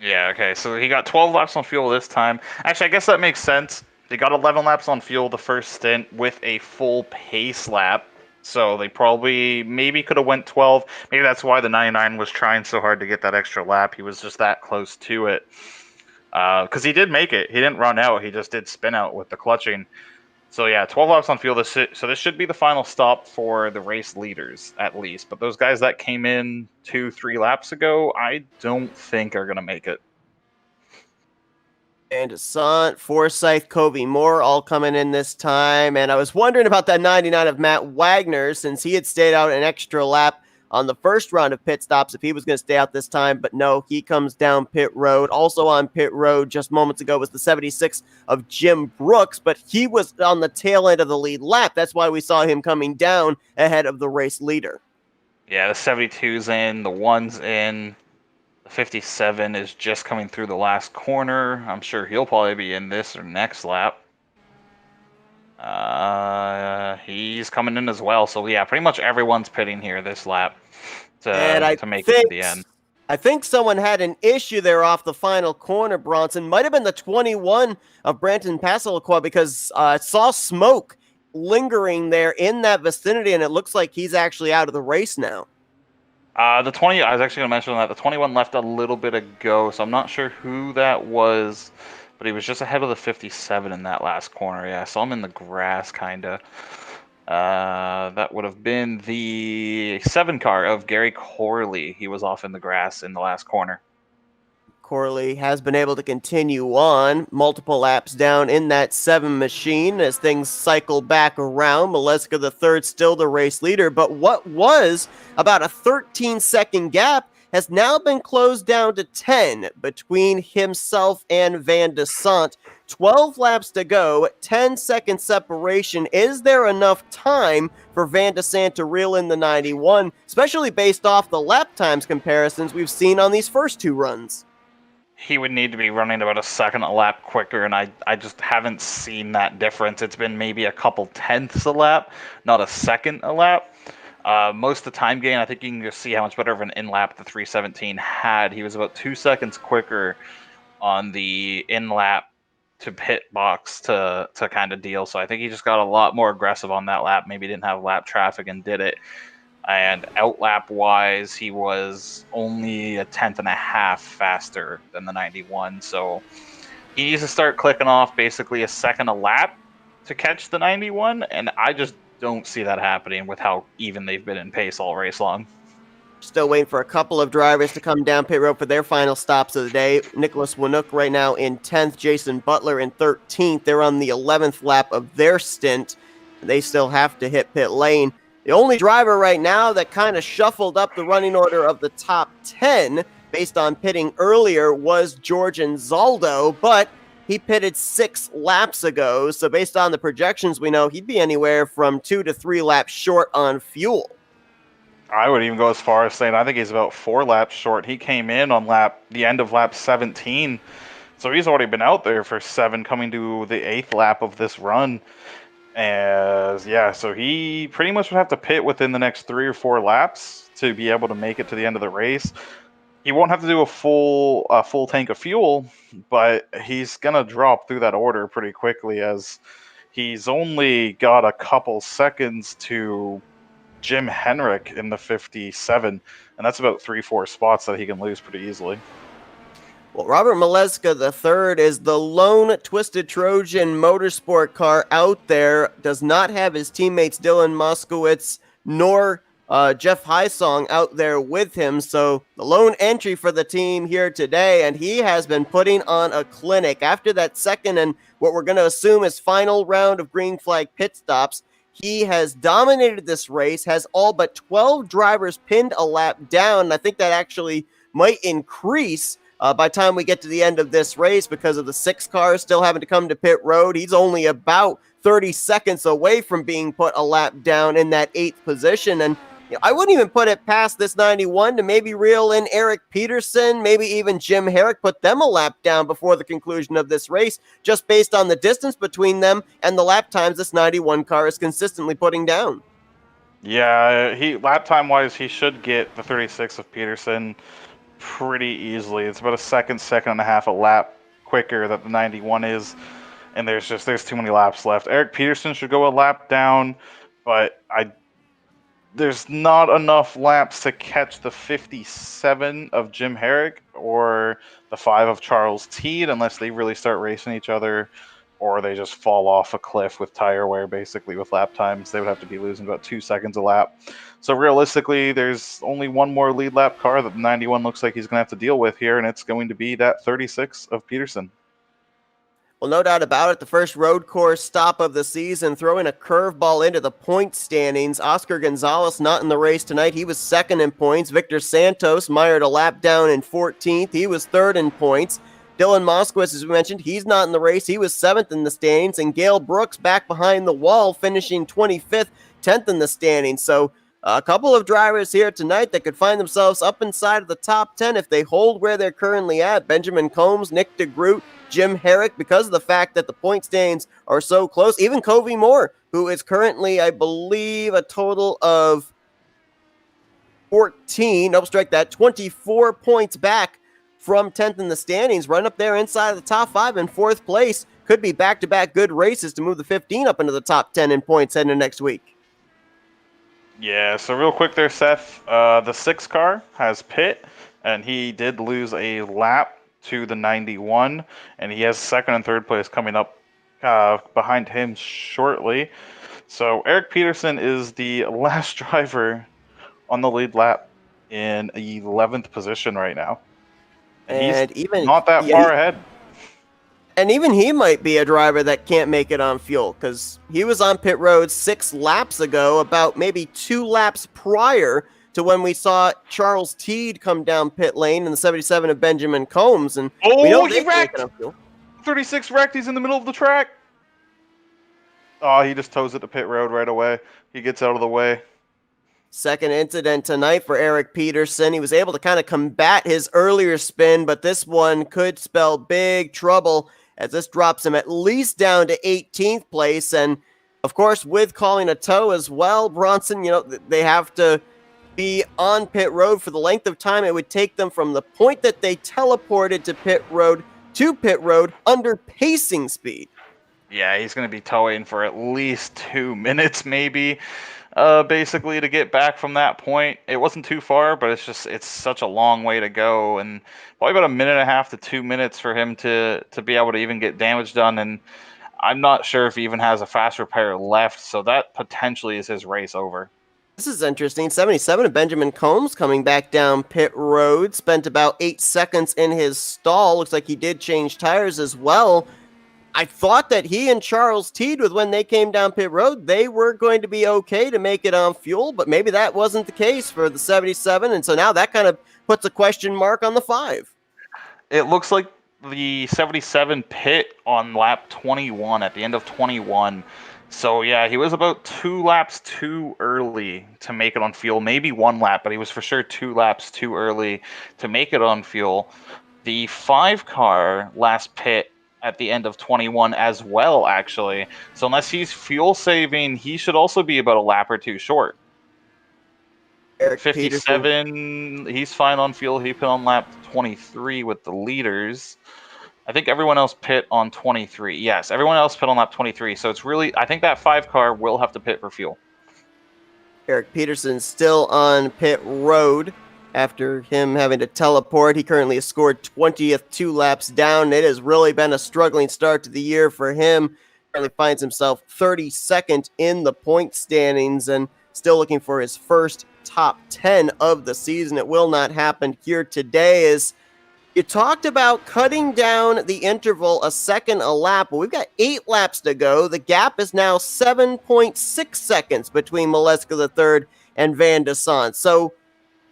Yeah, okay, so he got 12 laps on fuel this time. Actually, I guess that makes sense. They got 11 laps on fuel the first stint with a full pace lap. So they probably maybe could have went 12. Maybe that's why the 99 was trying so hard to get that extra lap. He was just that close to it. Because he did make it. He didn't run out. He just did spin out with the clutching. So yeah, 12 laps on fuel. So this should be the final stop for the race leaders, at least. But those guys that came in 2-3 laps ago, I don't think are going to make it. And Desant, Forsyth, Covey Moore all coming in this time. And I was wondering about that 99 of Matt Wagner, since he had stayed out an extra lap on the first round of pit stops, if he was going to stay out this time. But no, he comes down pit road. Also on pit road just moments ago was the 76 of Jim Brooks, but he was on the tail end of the lead lap. That's why we saw him coming down ahead of the race leader. Yeah, the 72's in, the 1's in. 57 is just coming through the last corner. I'm sure he'll probably be in this or next lap. He's coming in as well. So yeah, pretty much everyone's pitting here this lap to make it to the end. I think someone had an issue there off the final corner, Bronson. Might have been the 21 of Branton Passalaqua, because I saw smoke lingering there in that vicinity, and it looks like he's actually out of the race now. The 20, I was actually going to mention that. The 21 left a little bit ago, so I'm not sure who that was, but he was just ahead of the 57 in that last corner. Yeah, I saw him in the grass, kind of. That would have been the 7 car of Gary Corley. He was off in the grass in the last corner. Corley has been able to continue on multiple laps down in that 7 machine as things cycle back around. Maleska III still the race leader, but what was about a 13-second gap has now been closed down to 10 between himself and Van Desant. 12 laps to go, 10-second separation. Is there enough time for Van Desant to reel in the 91, especially based off the lap times comparisons we've seen on these first 2 runs? He would need to be running about a second a lap quicker, and I just haven't seen that difference. It's been maybe a couple tenths a lap, not a second a lap. Most of the time gain, I think you can just see how much better of an in-lap the 317 had. He was about 2 seconds quicker on the in-lap to pit box to kind of deal. So I think he just got a lot more aggressive on that lap. Maybe didn't have lap traffic and did it. And outlap wise, he was only a tenth and a half faster than the 91. So he needs to start clicking off basically a second a lap to catch the 91. And I just don't see that happening with how even they've been in pace all race long. Still waiting for a couple of drivers to come down pit road for their final stops of the day. Nicholas Winook right now in 10th, Jason Butler in 13th. They're on the 11th lap of their stint. They still have to hit pit lane. The only driver right now that kind of shuffled up the running order of the top 10 based on pitting earlier was George Anzaldo, but he pitted 6 laps ago. So based on the projections, we know he'd be anywhere from 2 to 3 laps short on fuel. I would even go as far as saying I think he's about 4 laps short. He came in on the end of lap 17, so he's already been out there for 7, coming to the 8th lap of this run. So he pretty much would have to pit within the next 3 or 4 laps to be able to make it to the end of the race. He won't have to do a full tank of fuel, but he's gonna drop through that order pretty quickly, as he's only got a couple seconds to Jim Henrik in the 57, and that's about 3-4 spots that he can lose pretty easily. Well, Robert Maleska III is the lone Twisted Trojan motorsport car out there. Does not have his teammates Dylan Moskowitz nor Jeff Hysong out there with him. So the lone entry for the team here today, and he has been putting on a clinic. After that second and what we're going to assume is final round of green flag pit stops, he has dominated this race, has all but 12 drivers pinned a lap down. And I think that actually might increase by the time we get to the end of this race because of the 6 cars still having to come to pit road. He's only about 30 seconds away from being put a lap down in that 8th position. And I wouldn't even put it past this 91 to maybe reel in Eric Peterson, maybe even Jim Herrick, put them a lap down before the conclusion of this race, just based on the distance between them and the lap times this 91 car is consistently putting down. Yeah, lap time wise, he should get the 36 of Peterson pretty easily. It's about a second and a half a lap quicker that the 91 is, and there's too many laps left. Eric Peterson should go a lap down, but there's not enough laps to catch the 57 of Jim Herrick or the 5 of Charles Teed unless they really start racing each other, or they just fall off a cliff with tire wear. Basically, with lap times, they would have to be losing about 2 seconds a lap. So realistically, there's only one more lead lap car that the 91 looks like he's going to have to deal with here, and it's going to be that 36 of Peterson. Well, no doubt about it, the first road course stop of the season, throwing a curveball into the point standings. Oscar Gonzalez not in the race tonight. He was 2nd in points. Victor Santos mired a lap down in 14th. He was 3rd in points. Dylan Moskowitz, as we mentioned, he's not in the race. He was 7th in the standings. And Gale Brooks back behind the wall, finishing 25th, 10th in the standings. So a couple of drivers here tonight that could find themselves up inside of the top 10 if they hold where they're currently at. Benjamin Combs, Nick Degroot, Jim Herrick, because of the fact that the point standings are so close. Even Covey Moore, who is currently, I believe, a total of 24 points back from 10th in the standings, run up there inside of the top 5 in 4th place. Could be back-to-back good races to move the 15 up into the top 10 in points heading into next week. Yeah, so real quick there, Seth. The 6 car has pit, and he did lose a lap to the 91, and he has 2nd and 3rd place coming up behind him shortly. So Eric Peterson is the last driver on the lead lap in 11th position right now. And he's even not that far ahead. And even he might be a driver that can't make it on fuel, because he was on pit road 6 laps ago, about maybe 2 laps prior to when we saw Charles Teed come down pit lane in the 77 of Benjamin Combs. And we know he wrecked! 36 wrecked, he's in the middle of the track. Oh, he just toes it to pit road right away. He gets out of the way. Second incident tonight for Eric Peterson. He was able to kind of combat his earlier spin, but this one could spell big trouble as this drops him at least down to 18th place. And, of course, with calling a tow as well, Bronson, they have to be on pit road for the length of time it would take them from the point that they teleported to pit road under pacing speed. Yeah, he's going to be towing for at least 2 minutes, maybe. Basically, to get back from that point. It wasn't too far, but it's such a long way to go, and probably about 1.5 to 2 minutes for him to be able to even get damage done. And I'm not sure if he even has a fast repair left, so that potentially is his race over. This is interesting. 77 of Benjamin Combs coming back down pit road, spent about 8 seconds in his stall. Looks like he did change tires as well. I thought that he and Charles Teed, when they came down pit road, they were going to be okay to make it on fuel, but maybe that wasn't the case for the 77, and so now that kind of puts a question mark on the 5. It looks like the 77 pit on lap 21 at the end of 21. So yeah, he was about 2 laps too early to make it on fuel. Maybe 1 lap, but he was for sure 2 laps too early to make it on fuel. The 5 car last pit at the end of 21 as well, actually. So unless he's fuel saving, he should also be about a lap or two short. Eric Peterson. 57, he's fine on fuel. He put on lap 23 with the leaders. I think everyone else pit on 23. Yes, everyone else pit on lap 23. So it's really, I think that 5 car will have to pit for fuel. Eric Peterson still on pit road after him having to teleport. He currently has scored 20th, 2 laps down. It has really been a struggling start to the year for him. Currently finds himself 32nd in the point standings and still looking for his first top 10 of the season. It will not happen here today. As you talked about cutting down the interval a second a lap, but we've got 8 laps to go. The gap is now 7.6 seconds between Maleska III and Van de Sant. So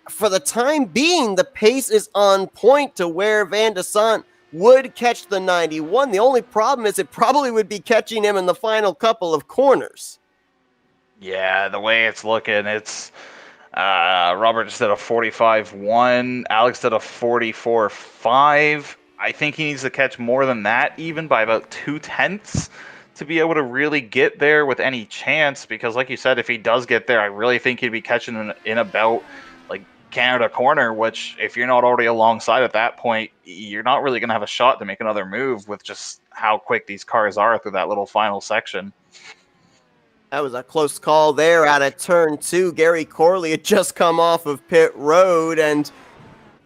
for the time being, the pace is on point to where Van de Sant would catch the 91. The only problem is it probably would be catching him in the final couple of corners. Yeah, the way it's looking, it's Robert just did a 45.1. Alex did a 44.5. I think he needs to catch more than that, even by about 2/10 to be able to really get there with any chance. Because, like you said, if he does get there, I really think he'd be catching in about like Canada corner. Which, if you're not already alongside at that point, you're not really going to have a shot to make another move with just how quick these cars are through that little final section. That was a close call there out of turn 2. Gary Corley had just come off of pit road, and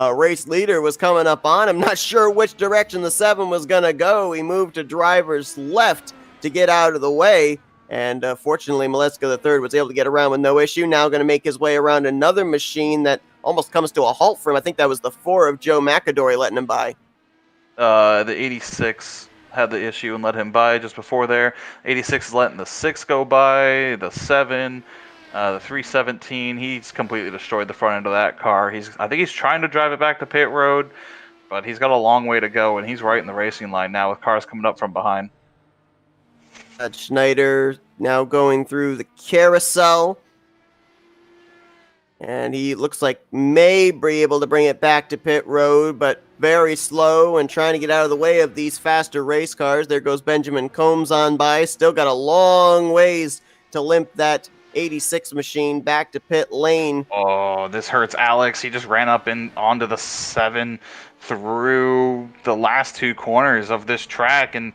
a race leader was coming up on him. Not sure which direction the 7 was going to go. He moved to driver's left to get out of the way, and fortunately, Maleska III was able to get around with no issue. Now going to make his way around another machine that almost comes to a halt for him. I think that was the 4 of Joe McAdory letting him by. The 86 had the issue and let him by just before there. 86 is letting the 6 go by, the 7, the 317. He's completely destroyed the front end of that car. I think he's trying to drive it back to pit road, but he's got a long way to go, and he's right in the racing line now with cars coming up from behind. Schneider now going through the carousel. And he looks like may be able to bring it back to pit road, but very slow and trying to get out of the way of these faster race cars. There goes Benjamin Combs on by. Still got a long ways to limp that 86 machine back to pit lane. Oh, this hurts Alex. He just ran up onto the 7 through the last 2 corners of this track, and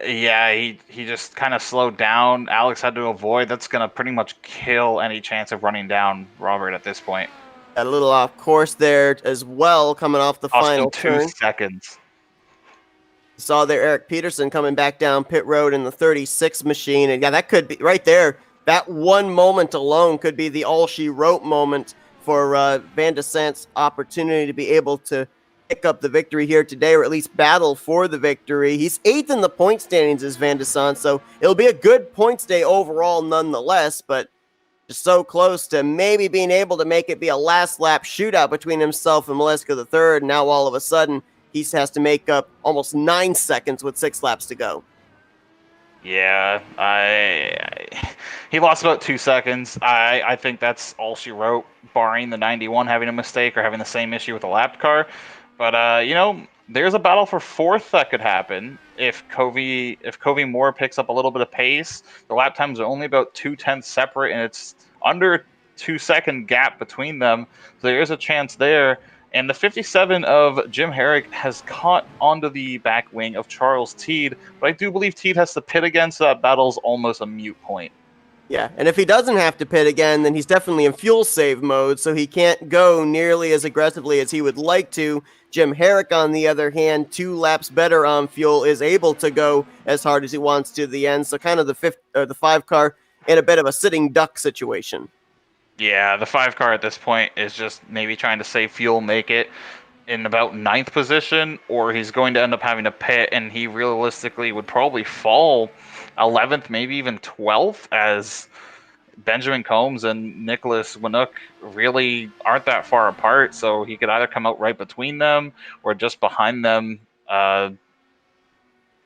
yeah, he just kind of slowed down. Alex had to avoid. That's going to pretty much kill any chance of running down Robert at this point. Got a little off course there as well, coming off the final turn. 2 seconds. Saw there Eric Peterson coming back down pit road in the 36 machine. And yeah, that could be right there. That one moment alone could be the all she wrote moment for Van de Sant's opportunity to be able to pick up the victory here today, or at least battle for the victory. He's 8th in the point standings as Van de Sant, so it'll be a good points day overall nonetheless, but just so close to maybe being able to make it be a last lap shootout between himself and Maleska III. And now all of a sudden he has to make up almost 9 seconds with 6 laps to go. Yeah, he lost about 2 seconds. I think that's all she wrote, barring the 91 having a mistake or having the same issue with the lapped car. But there's a battle for 4th that could happen if Covey Moore picks up a little bit of pace. The lap times are only about 2/10 separate, and it's under 2-second gap between them. So there is a chance there. And the 57 of Jim Herrick has caught onto the back wing of Charles Teed, but I do believe Teed has to pit again, so that battle's almost a moot point. Yeah, and if he doesn't have to pit again, then he's definitely in fuel save mode, so he can't go nearly as aggressively as he would like to. Jim Herrick, on the other hand, 2 laps better on fuel, is able to go as hard as he wants to the end. So kind of the 5 car in a bit of a sitting duck situation. Yeah, the 5 car at this point is just maybe trying to save fuel, make it in about 9th position, or he's going to end up having to pit, and he realistically would probably fall 11th, maybe even 12th, as Benjamin Combs and Nicholas Winook really aren't that far apart, so he could either come out right between them or just behind them.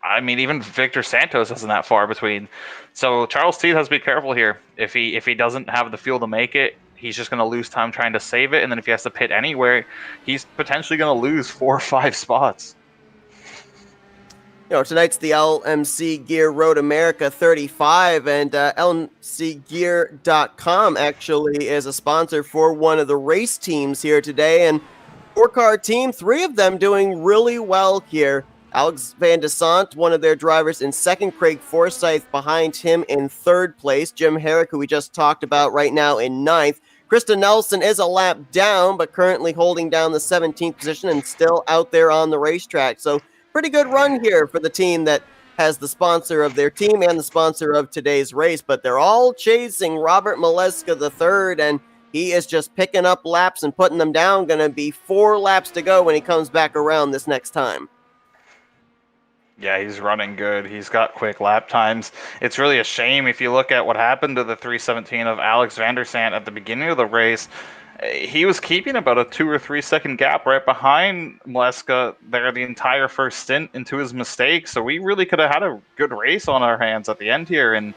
I mean, even Victor Santos isn't that far between. So Charles Teed has to be careful here. If he doesn't have the fuel to make it, he's just going to lose time trying to save it. And then if he has to pit anywhere, he's potentially going to lose 4 or 5 spots. Tonight's the LMC Gear Road America 35, and LMCgear.com actually is a sponsor for one of the race teams here today. And 4-car team, 3 of them doing really well here. Alex Van de Sant, one of their drivers in second, Craig Forsyth behind him in third place, Jim Herrick, who we just talked about right now, in ninth. Krista Nelson is a lap down, but currently holding down the 17th position and still out there on the racetrack. So pretty good run here for the team that has the sponsor of their team and the sponsor of today's race, but they're all chasing Robert Maleska III, and he is just picking up laps and putting them down. Going to be 4 laps to go when he comes back around this next time. Yeah, he's running good. He's got quick lap times. It's really a shame if you look at what happened to the 317 of Alex van der Sant at the beginning of the race. He was keeping about a 2 or 3 second gap right behind Maleska there the entire first stint into his mistake. So we really could have had a good race on our hands at the end here. And,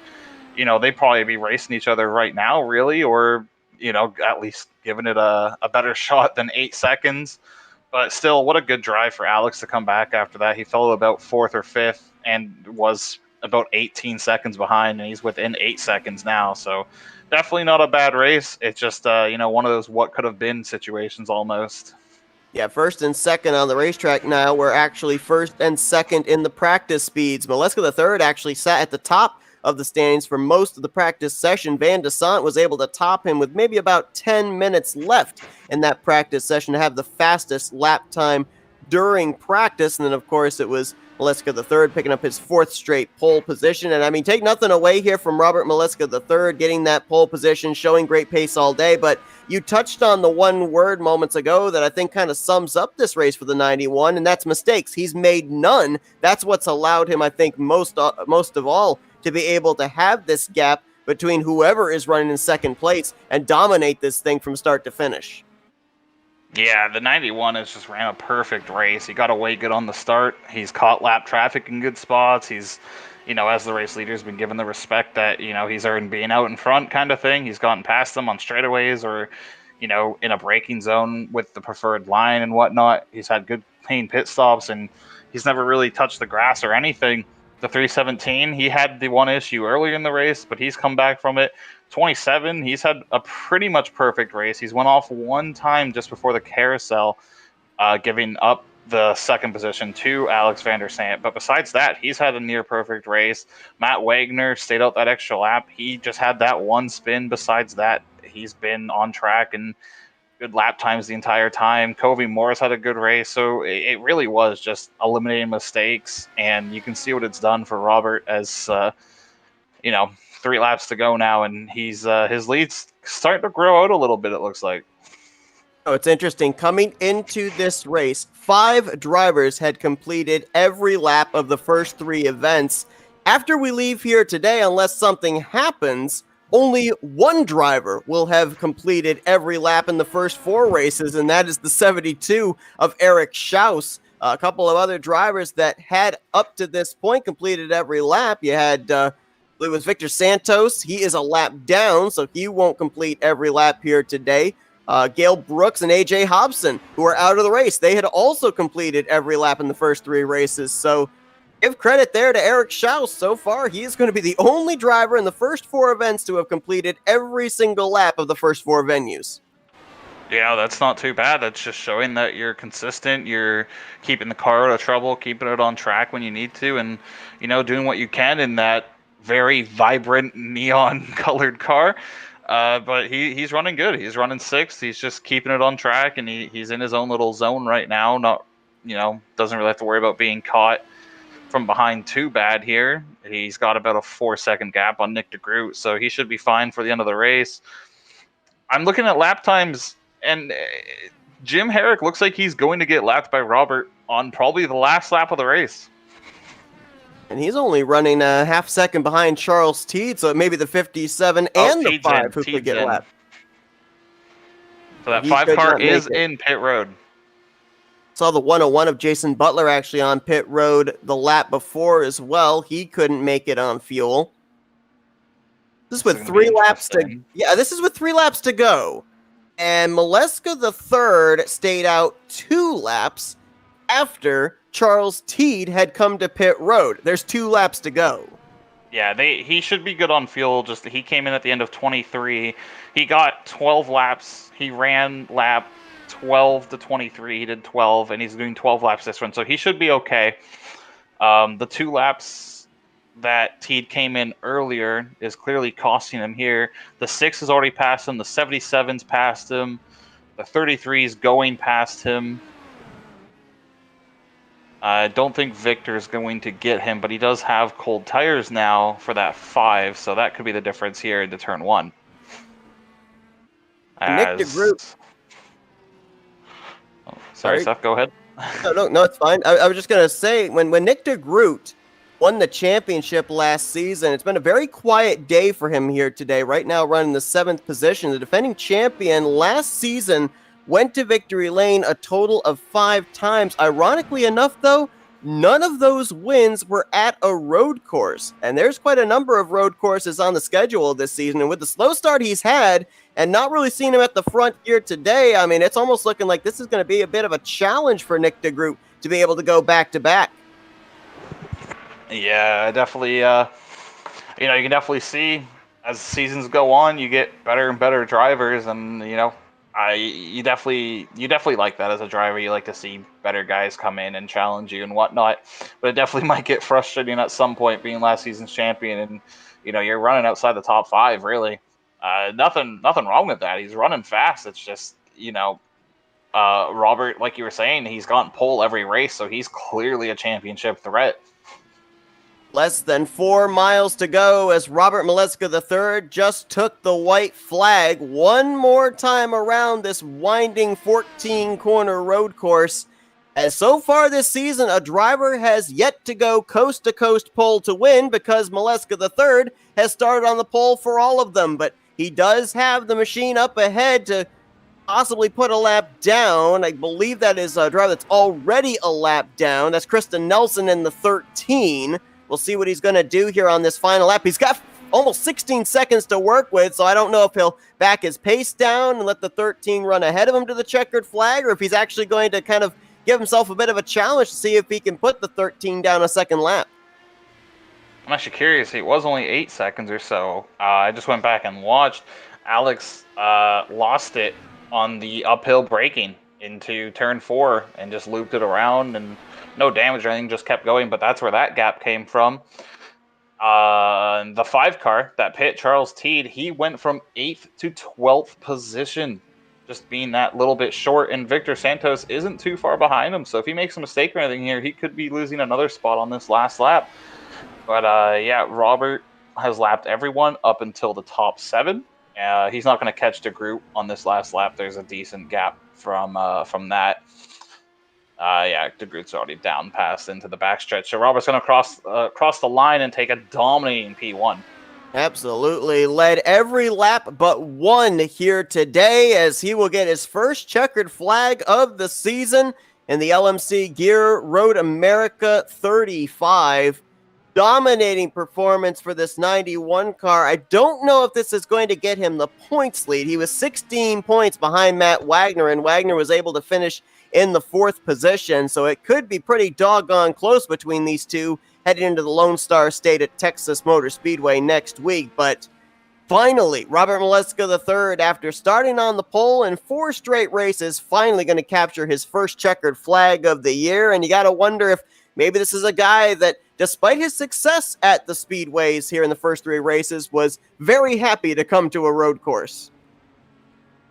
they'd probably be racing each other right now, really, or, at least giving it a better shot than 8 seconds. But still, what a good drive for Alex to come back after that. He fell about 4th or 5th and was about 18 seconds behind, and he's within 8 seconds now. So definitely not a bad race. It's just, one of those what could have been situations almost. Yeah, first and second on the racetrack now. We're actually first and second in the practice speeds. Maleska III actually sat at the top of the standings for most of the practice session. Van de Sant was able to top him with maybe about 10 minutes left in that practice session to have the fastest lap time during practice. And then, of course, it was Maleska III picking up his 4th straight pole position. And I mean, take nothing away here from Robert Maleska III getting that pole position, showing great pace all day. But you touched on the one word moments ago that I think kind of sums up this race for the 91, and that's mistakes. He's made none. That's what's allowed him, I think, most of all, to be able to have this gap between whoever is running in second place and dominate this thing from start to finish. Yeah, the 91 has just ran a perfect race. He got away good on the start. He's caught lap traffic in good spots. He's, as the race leader, has been given the respect that, he's earned being out in front kind of thing. He's gotten past them on straightaways or, in a braking zone with the preferred line and whatnot. He's had good clean pit stops, and he's never really touched the grass or anything. The 317, he had the one issue earlier in the race, but he's come back from it. 27, he's had a pretty much perfect race. He's went off one time just before the carousel, giving up the second position to Alex van der Sant. But besides that, he's had a near perfect race. Matt Wagner stayed out that extra lap. He just had that one spin. Besides that, he's been on track and good lap times the entire time. Covey Morris had a good race. So it really was just eliminating mistakes. And you can see what it's done for Robert as, 3 laps to go now. And he's his lead's starting to grow out a little bit, it looks like. Oh, it's interesting. Coming into this race, 5 drivers had completed every lap of the first 3 events. After we leave here today, unless something happens, only 1 driver will have completed every lap in the first 4 races, and that is the 72 of Eric Schaus. A couple of other drivers that had up to this point completed every lap. You had, it was Victor Santos. He is a lap down, so he won't complete every lap here today. Gail Brooks and AJ Hobson, who are out of the race, they had also completed every lap in the first 3 races. So give credit there to Eric Schaus. So far, he is going to be the only driver in the first 4 events to have completed every single lap of the first 4 venues. Yeah, that's not too bad. That's just showing that you're consistent. You're keeping the car out of trouble, keeping it on track when you need to, and, doing what you can in that very vibrant neon-colored car. But he's running good. He's running 6th. He's just keeping it on track, and he's in his own little zone right now. Not, doesn't really have to worry about being caught from behind too bad here. He's got about a 4-second gap on Nick Degroot, so he should be fine for the end of the race. I'm looking at lap times, and Jim Herrick looks like he's going to get lapped by Robert on probably the last lap of the race. And he's only running a half second behind Charles Teed, so maybe the 57 Oh, and the Teed's 5 in. who could Teed's get a in. lap. So that He 5 could car not make is it. in pit road. Saw the 101 of Jason Butler actually on pit road the lap before as well. He couldn't make it on fuel. This is with gonna be 3 laps to interesting. this is with 3 laps to go. And Maleska the third stayed out 2 laps after Charles Teed had come to pit road. There's 2 laps to go. Yeah, he should be good on fuel. Just he came in at the end of 23. He got 12 laps. He ran lap 12 to 23. He did 12, and he's doing 12 laps this run, so he should be okay. The 2 laps that Teed came in earlier is clearly costing him here. The 6 has already passed him. The 77's passed him. The 33's going past him. I don't think Victor's going to get him, but he does have cold tires now for that 5, so that could be the difference here into turn 1. Nick Degroot. Oh, sorry, Seth, go ahead. No, it's fine. I was just going to say, when Nick Degroot won the championship last season, it's been a very quiet day for him here today. Right now running the 7th position. The defending champion last season went to victory lane a total of 5 times. Ironically enough, though, none of those wins were at a road course. And there's quite a number of road courses on the schedule this season. And with the slow start he's had and not really seeing him at the front here today, I mean, it's almost looking like this is going to be a bit of a challenge for Nick Degroot to be able to go back-to-back. Yeah, definitely. You can definitely see as seasons go on, you get better and better drivers, and you definitely like that as a driver. You like to see better guys come in and challenge you and whatnot. But it definitely might get frustrating at some point being last season's champion, and you're running outside the top 5. Really, nothing wrong with that. He's running fast. It's just Robert, like you were saying, he's gotten pole every race, so he's clearly a championship threat. Less than 4 miles to go as Robert Maleska III just took the white flag one more time around this winding 14-corner road course. And so far this season, a driver has yet to go coast-to-coast pole to win because Maleska III has started on the pole for all of them. But he does have the machine up ahead to possibly put a lap down. I believe that is a driver that's already a lap down. That's Kristen Nelson in the 13. We'll see what he's going to do here on this final lap. He's got almost 16 seconds to work with, so I don't know if he'll back his pace down and let the 13 run ahead of him to the checkered flag, or if he's actually going to kind of give himself a bit of a challenge to see if he can put the 13 down a second lap. I'm actually curious. It was only 8 seconds or so. I just went back and watched. Alex lost it on the uphill braking into turn 4 and just looped it around, and no damage or anything, just kept going. But that's where that gap came from. The 5 car, that pit, Charles Teed, he went from 8th to 12th position, just being that little bit short. And Victor Santos isn't too far behind him, so if he makes a mistake or anything here, he could be losing another spot on this last lap. But Robert has lapped everyone up until the top 7. He's not going to catch Degroot on this last lap. There's a decent gap from that. Degroot's already down past into the backstretch. So Robert's going to cross the line and take a dominating P1. Absolutely. Led every lap but one here today as he will get his first checkered flag of the season in the LMC Gear Road America 35. Dominating performance for this 91 car. I don't know if this is going to get him the points lead. He was 16 points behind Matt Wagner, and Wagner was able to finish in the 4th position, so it could be pretty doggone close between these two heading into the Lone Star State at Texas Motor Speedway next week. But finally, Robert Maleska III, after starting on the pole in 4 straight races, finally going to capture his first checkered flag of the year. And you got to wonder if maybe this is a guy that, despite his success at the speedways here in the first 3 races, was very happy to come to a road course.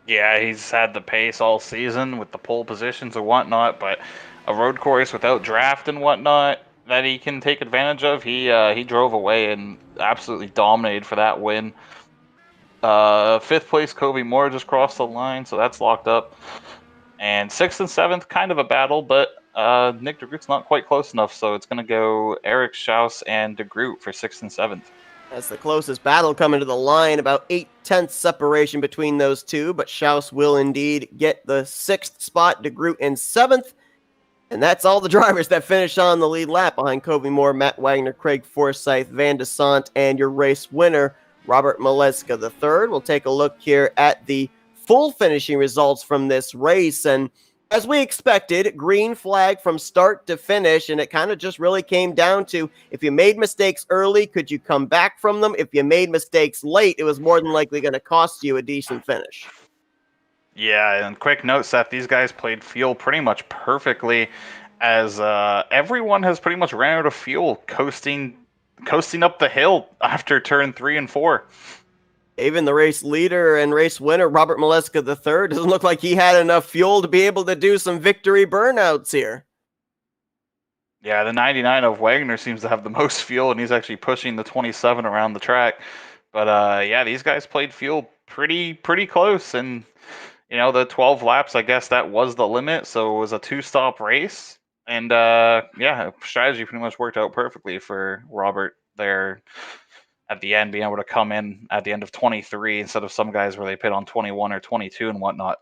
Yeah, he's had the pace all season with the pole positions and whatnot, but a road course without draft and whatnot that he can take advantage of, he drove away and absolutely dominated for that win. 5th place, Kobe Moore just crossed the line, so that's locked up. And 6th and 7th, kind of a battle, but Nick Degroot's not quite close enough, so it's going to go Eric Schaus and Degroot for 6th and 7th. That's the closest battle coming to the line, about 0.8 separation between those two, but Schaus will indeed get the 6th spot, Degroot in 7th. And that's all the drivers that finish on the lead lap behind Covey Moore, Matt Wagner, Craig Forsyth, Van de Sant, and your race winner, Robert Maleska III. We'll take a look here at the full finishing results from this race. And as we expected, green flag from start to finish, and it kind of just really came down to if you made mistakes early, could you come back from them? If you made mistakes late, it was more than likely going to cost you a decent finish. Yeah, and quick note, Seth, these guys played fuel pretty much perfectly as everyone has pretty much ran out of fuel coasting up the hill after turn 3 and 4. Even the race leader and race winner, Robert Maleska III, doesn't look like he had enough fuel to be able to do some victory burnouts here. Yeah, the 99 of Wagner seems to have the most fuel, and he's actually pushing the 27 around the track. But yeah, these guys played fuel pretty close, and the 12 laps, I guess that was the limit, so it was a 2-stop race. And yeah, strategy pretty much worked out perfectly for Robert there at the end, being able to come in at the end of 23 instead of some guys where they pit on 21 or 22 and whatnot.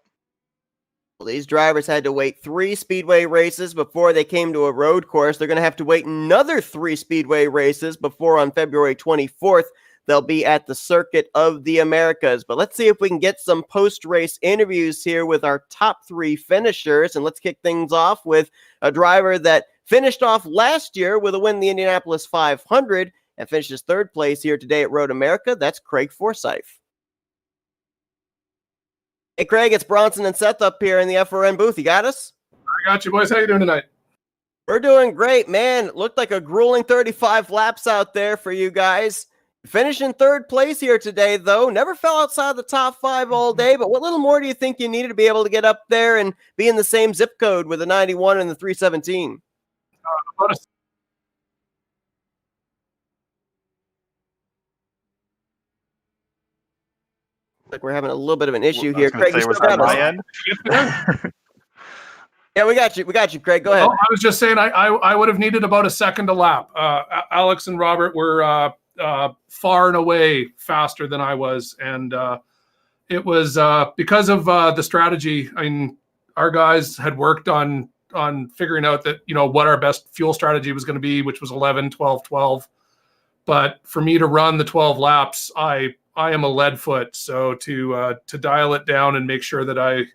Well, these drivers had to wait 3 speedway races before they came to a road course. They're going to have to wait another 3 speedway races before on February 24th they'll be at the Circuit of the Americas. But let's see if we can get some post-race interviews here with our top 3 finishers. And let's kick things off with a driver that finished off last year with a win in the Indianapolis 500 and finishes 3rd place here today at Road America. That's Craig Forsyth. Hey, Craig, it's Bronson and Seth up here in the FRN booth. You got us? I got you, boys. How you doing tonight? We're doing great, man. It looked like a grueling 35 laps out there for you guys. Finishing 3rd place here today, though. Never fell outside the top 5 all day, but what little more do you think you needed to be able to get up there and be in the same zip code with the 91 and the 317? Like we're having a little bit of an issue here. Craig, you still got us? Yeah, we got you. We got you, Craig. Go ahead. I was just saying I would have needed about a second a lap. Alex and Robert were far and away faster than I was, and it was because of the strategy. I mean, our guys had worked on figuring out that what our best fuel strategy was going to be, which was 11, 12, 12. But for me to run the 12 laps, I am a lead foot, so to dial it down and make sure that I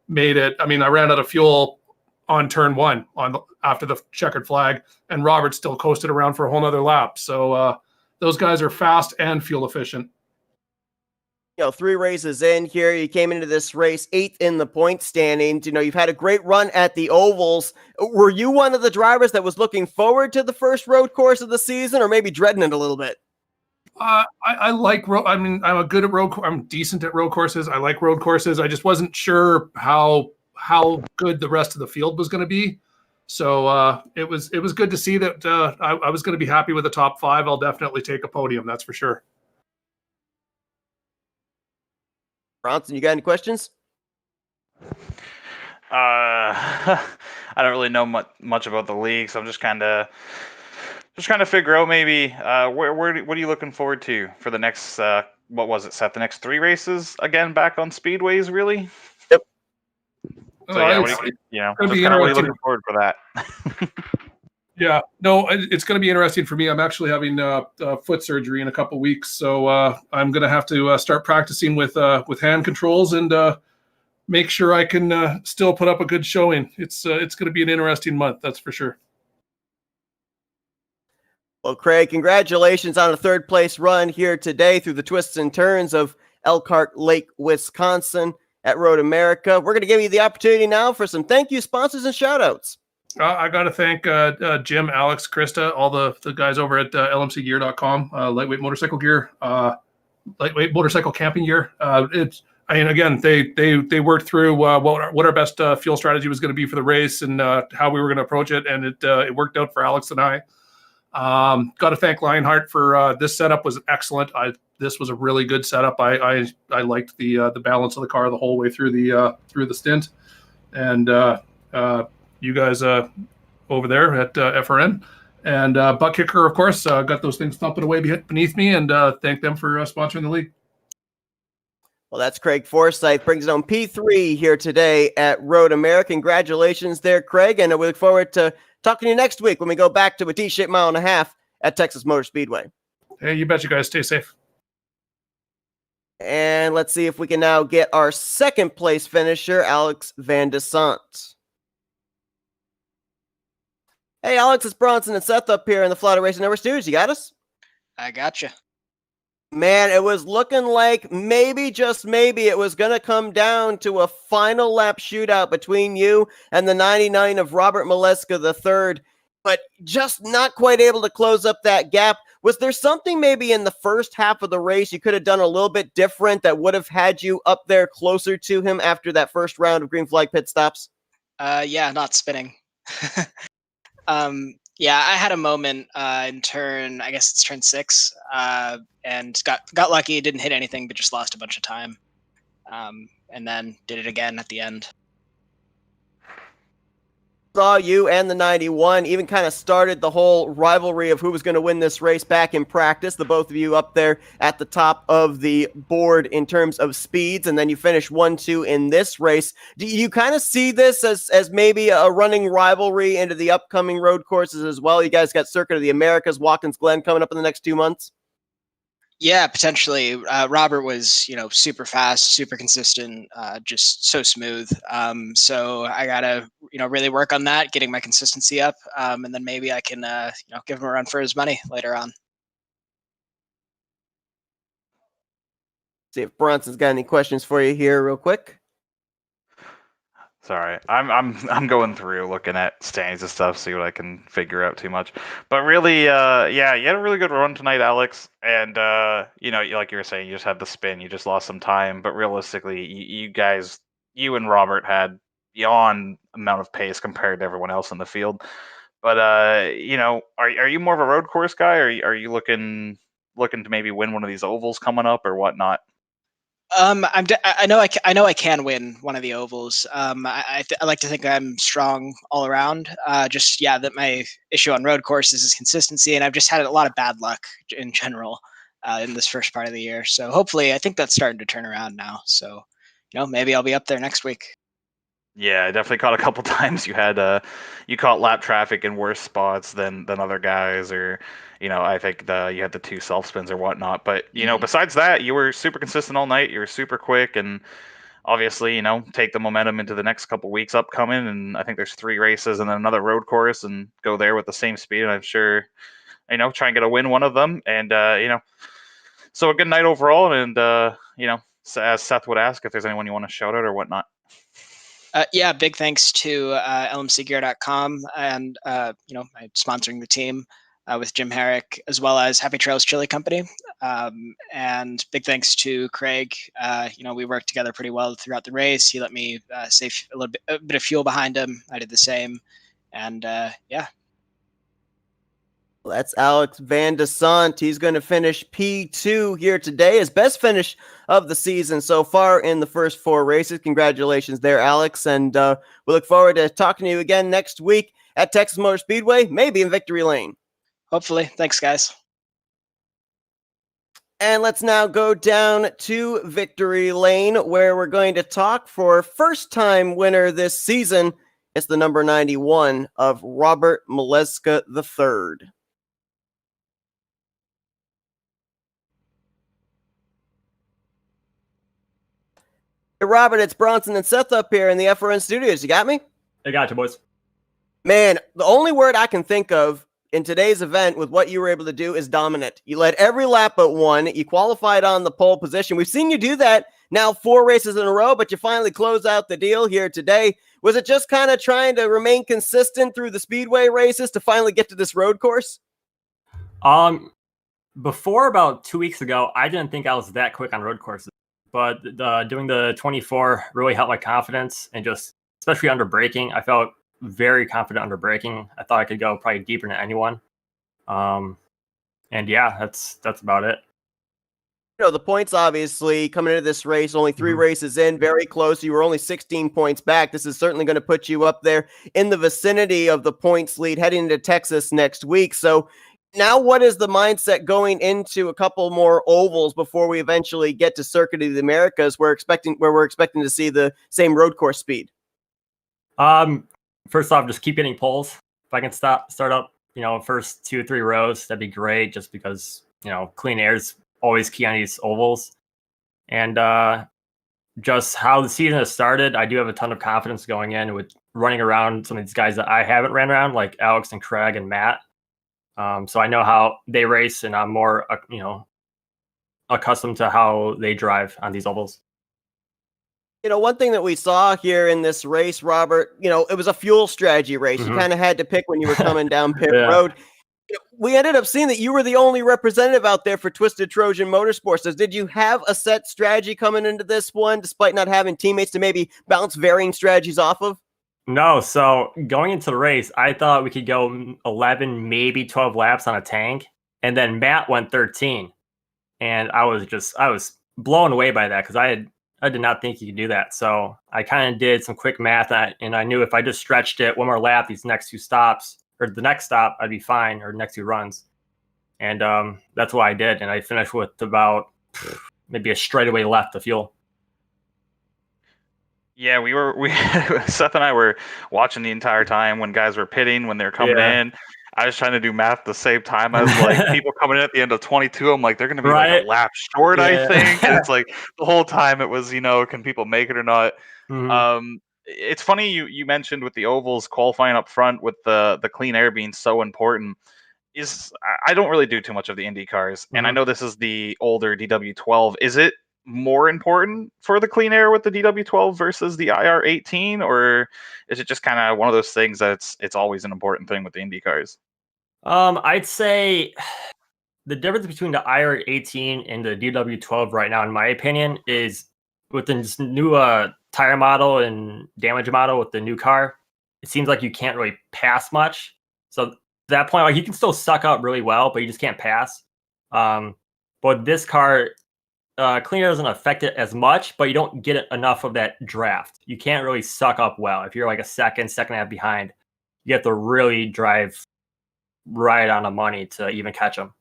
made it. I mean, I ran out of fuel on turn 1 after the checkered flag, and Robert still coasted around for a whole nother lap. So those guys are fast and fuel efficient. 3 races in here, you came into this race 8th in the point standings. You've had a great run at the ovals. Were you one of the drivers that was looking forward to the first road course of the season, or maybe dreading it a little bit? I like road. I mean, I'm decent at road courses. I like road courses. I just wasn't sure how good the rest of the field was going to be. So it was good to see that I was going to be happy with the top 5. I'll definitely take a podium. That's for sure. Bronson, you got any questions? I don't really know much about the league, so I'm just kind of figure out maybe what are you looking forward to for the next what was it, Seth? The next 3 races again back on speedways, really? Yep. So yeah, what are you looking forward for that? Yeah, no, it's going to be interesting for me. I'm actually having foot surgery in a couple weeks, so I'm going to have to start practicing with hand controls and make sure I can still put up a good showing. It's going to be an interesting month, that's for sure. Well, Craig, congratulations on a 3rd place run here today through the twists and turns of Elkhart Lake, Wisconsin at Road America. We're going to give you the opportunity now for some thank you sponsors and shout outs. I got to thank Jim, Alex, Krista, all the guys over at lmcgear.com, lightweight motorcycle gear, lightweight motorcycle camping gear. Again, they worked through what our best fuel strategy was going to be for the race and how we were going to approach it, and it worked out for Alex and I. Got to thank Lionheart for this setup was excellent. This was a really good setup. I liked the balance of the car the whole way through the stint, and you guys over there at FRN. And Butt Kicker, of course, got those things thumping away beneath me, and thank them for sponsoring the league. Well, that's Craig Forsyth, brings it on P3 here today at Road America. Congratulations there, Craig, and we look forward to talking to you next week when we go back to a T-shaped mile and a half at Texas Motor Speedway. Hey, you bet you guys stay safe. And let's see if we can now get our second place finisher, Alex Van de Sant. Hey, Alex, it's Bronson and Seth up here in the Flatout Racing Network studios. You got us? I gotcha. Man, it was looking like maybe, just maybe, it was going to come down to a final lap shootout between you and the 99 of Robert Maleska III, but just not quite able to close up that gap. Was there something maybe in the first half of the race you could have done a little bit different that would have had you up there closer to him after that first round of green flag pit stops? Yeah, not spinning. Yeah, I had a moment in turn, I guess it's turn 6, and got lucky, didn't hit anything, but just lost a bunch of time. And then did it again at the end. Saw you and the 91 even kind of started the whole rivalry of who was going to win this race back in practice, the both of you up there at the top of the board in terms of speeds, and then you finish 1-2 in this race. Do you kind of see this as maybe a running rivalry into the upcoming road courses as well? You guys got Circuit of the Americas, Watkins Glen coming up in the next 2 months. Yeah, potentially. Robert was, super fast, super consistent, just so smooth. So I gotta, really work on that, getting my consistency up, and then maybe I can, give him a run for his money later on. See if Bronson's got any questions for you here, real quick. Sorry, I'm going through looking at standings and stuff, see what I can figure out too much. But really, yeah, you had a really good run tonight, Alex. And like you were saying, you just had the spin, you just lost some time. But realistically, you guys, you and Robert had beyond amount of pace compared to everyone else in the field. But are you more of a road course guy, or are you looking to maybe win one of these ovals coming up or whatnot? I know I can win one of the ovals. I like to think I'm strong all around. That my issue on road courses is consistency, and I've just had a lot of bad luck in general in this first part of the year. So hopefully, I think that's starting to turn around now. So, maybe I'll be up there next week. Yeah, I definitely caught a couple times. You caught lap traffic in worse spots than other guys, or I think you had the 2 self spins or whatnot. But besides that, you were super consistent all night. You were super quick, and obviously, take the momentum into the next couple weeks upcoming. And I think there's 3 races and then another road course, and go there with the same speed. And I'm sure, try and get a win one of them. And so a good night overall. And as Seth would ask, if there's anyone you want to shout out or whatnot. Yeah, big thanks to lmcgear.com and sponsoring the team with Jim Herrick, as well as Happy Trails Chili Company. And big thanks to Craig. We worked together pretty well throughout the race. He let me save a bit of fuel behind him. I did the same. And yeah. That's Alex Van de Sant. He's going to finish P2 here today. His best finish of the season so far in the first 4 races. Congratulations there, Alex. And we look forward to talking to you again next week at Texas Motor Speedway, maybe in Victory Lane. Hopefully. Thanks, guys. And let's now go down to Victory Lane, where we're going to talk for first-time winner this season. It's the number 91 of Robert Maleska III. Hey, Robert, it's Bronson and Seth up here in the FRN studios. You got me? I got you, boys. Man, the only word I can think of in today's event with what you were able to do is dominant. You led every lap but one. You qualified on the pole position. We've seen you do that now 4 races in a row, but you finally close out the deal here today. Was it just kind of trying to remain consistent through the speedway races to finally get to this road course? Before about 2 weeks ago, I didn't think I was that quick on road courses. But doing the 24 really helped my confidence, and just especially under braking, I felt very confident under braking. I thought I could go probably deeper than anyone. And yeah, that's about it. The points obviously coming into this race, only 3 races in, very close. You were only 16 points back. This is certainly going to put you up there in the vicinity of the points lead heading into Texas next week. So now what is the mindset going into a couple more ovals before we eventually get to Circuit of the Americas? We're expecting to see the same road course speed. First off, just keep getting poles. If I can start up, first 2 or 3 rows, that'd be great. Just because clean air is always key on these ovals, and just how the season has started, I do have a ton of confidence going in with running around some of these guys that I haven't ran around, like Alex and Craig and Matt. So I know how they race, and I'm more accustomed to how they drive on these ovals. One thing that we saw here in this race, Robert, it was a fuel strategy race. You kind of had to pick when you were coming down pit road. We ended up seeing that you were the only representative out there for Twisted Trojan Motorsports. So did you have a set strategy coming into this one, despite not having teammates to maybe bounce varying strategies off of? No. So going into the race, I thought we could go 11, maybe 12 laps on a tank. And then Matt went 13. And I was blown away by that because I did not think you could do that. So I kind of did some quick math, and I knew if I just stretched it one more lap, these next 2 stops, or the next stop, I'd be fine, or next 2 runs. And that's what I did. And I finished with about maybe a straightaway left of fuel. Yeah, Seth and I were watching the entire time when guys were pitting, when they were coming in. I was trying to do math at the same time. I was like, people coming in at the end of 22, I'm like, they're going to be like a lap short, I think. And it's like the whole time it was, can people make it or not? It's funny you mentioned with the ovals qualifying up front with the clean air being so important. I don't really do too much of the Indy cars, and I know this is the older DW12. Is it more important for the clean air with the DW12 versus the IR18, or is it just kind of one of those things that it's always an important thing with the Indy cars? I'd say the difference between the IR18 and the DW12 right now, in my opinion, is with this new tire model and damage model with the new car, it seems like you can't really pass much. So at that point, like, you can still suck up really well, but you just can't pass. But this car, clean air doesn't affect it as much, but you don't get enough of that draft. You can't really suck up well. If you're like a second and a half behind, you have to really drive right on the money to even catch them.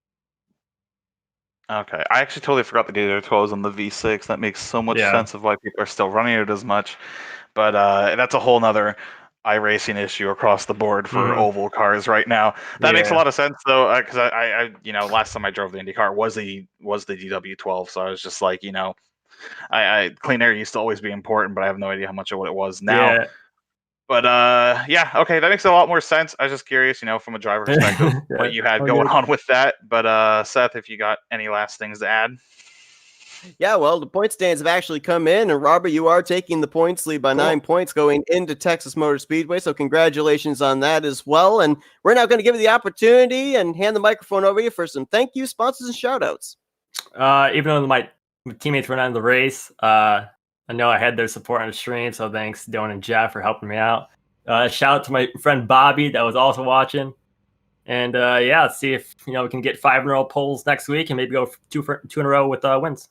Okay, I actually totally forgot the DW12s on the V6. That makes so much sense of why people are still running it as much. But that's a whole nother iRacing issue across the board for oval cars right now. That makes a lot of sense though, because I last time I drove the Indy car was the DW12, so I was just like, I clean air used to always be important, but I have no idea how much of what it was now. Yeah. But okay, that makes a lot more sense. I was just curious, from a driver perspective, what you had going on with that. But Seth, if you got any last things to add. Yeah, well, the point stands have actually come in, and Robert, you are taking the points lead by 9 points going into Texas Motor Speedway, so congratulations on that as well. And we're now going to give you the opportunity and hand the microphone over to you for some thank you, sponsors, and shout-outs. Even though my teammates were not in the race, I know I had their support on the stream, so thanks, Dylan and Jeff, for helping me out. Shout out to my friend Bobby that was also watching. And let's see if we can get 5 in a row polls next week and maybe go 2 in a row with wins.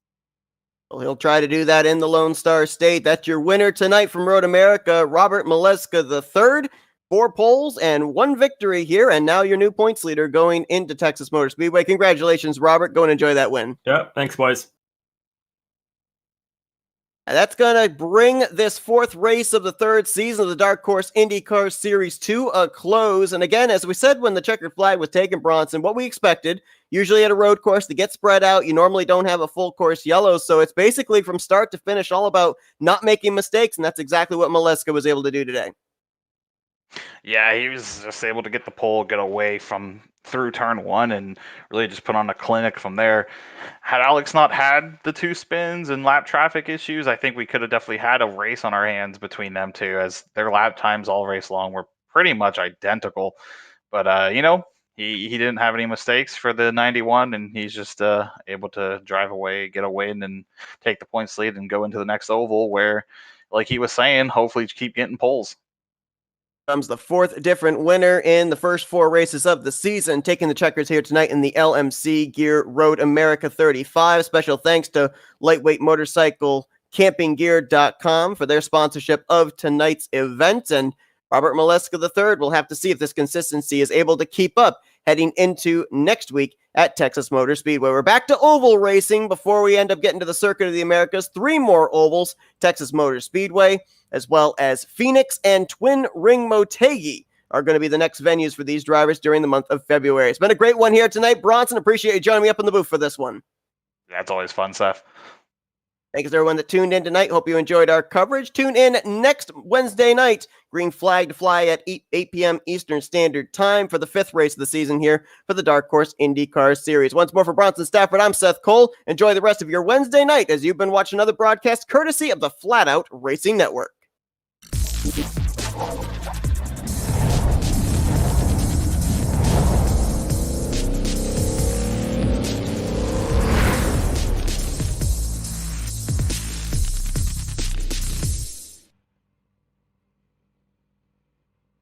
Well, he'll try to do that in the Lone Star State. That's your winner tonight from Road America, Robert Maleska III. 4 poles and 1 victory here, and now your new points leader going into Texas Motor Speedway. Congratulations, Robert. Go and enjoy that win. Yep, thanks, boys. And that's going to bring this 4th race of the 3rd season of the Dark Horse IndyCar Series to a close. And again, as we said when the checkered flag was taken, Bronson, what we expected, usually at a road course, to get spread out, you normally don't have a full course yellow. So it's basically from start to finish all about not making mistakes, and that's exactly what Maleska was able to do today. Yeah, he was just able to get the pole, get away through turn 1, and really just put on a clinic from there. Had Alex not had the 2 spins and lap traffic issues, I think we could have definitely had a race on our hands between them two, as their lap times all race long were pretty much identical. But, he didn't have any mistakes for the 91, and he's just able to drive away, get a win, and take the points lead and go into the next oval where, like he was saying, hopefully keep getting poles. comes the fourth different winner in the first four races of the season, taking the checkers here tonight in the LMC Gear Road America 35. Special thanks to Lightweight Motorcycle CampingGear.com for their sponsorship of tonight's event. And Robert Maleska III will have to see if this consistency is able to keep up heading into next week at Texas Motor Speedway. We're back to oval racing before we end up getting to the Circuit of the Americas. 3 more ovals, Texas Motor Speedway, as well as Phoenix and Twin Ring Motegi are going to be the next venues for these drivers during the month of February. It's been a great one here tonight. Bronson, appreciate you joining me up in the booth for this one. That's always fun, Seth. Thanks to everyone that tuned in tonight. Hope you enjoyed our coverage. Tune in next Wednesday night. Green flag to fly at 8 p.m. Eastern Standard Time for the 5th race of the season here for the Dark Horse IndyCar Series. Once more for Bronson Stafford, I'm Seth Cole. Enjoy the rest of your Wednesday night as you've been watching another broadcast courtesy of the Flatout Racing Network.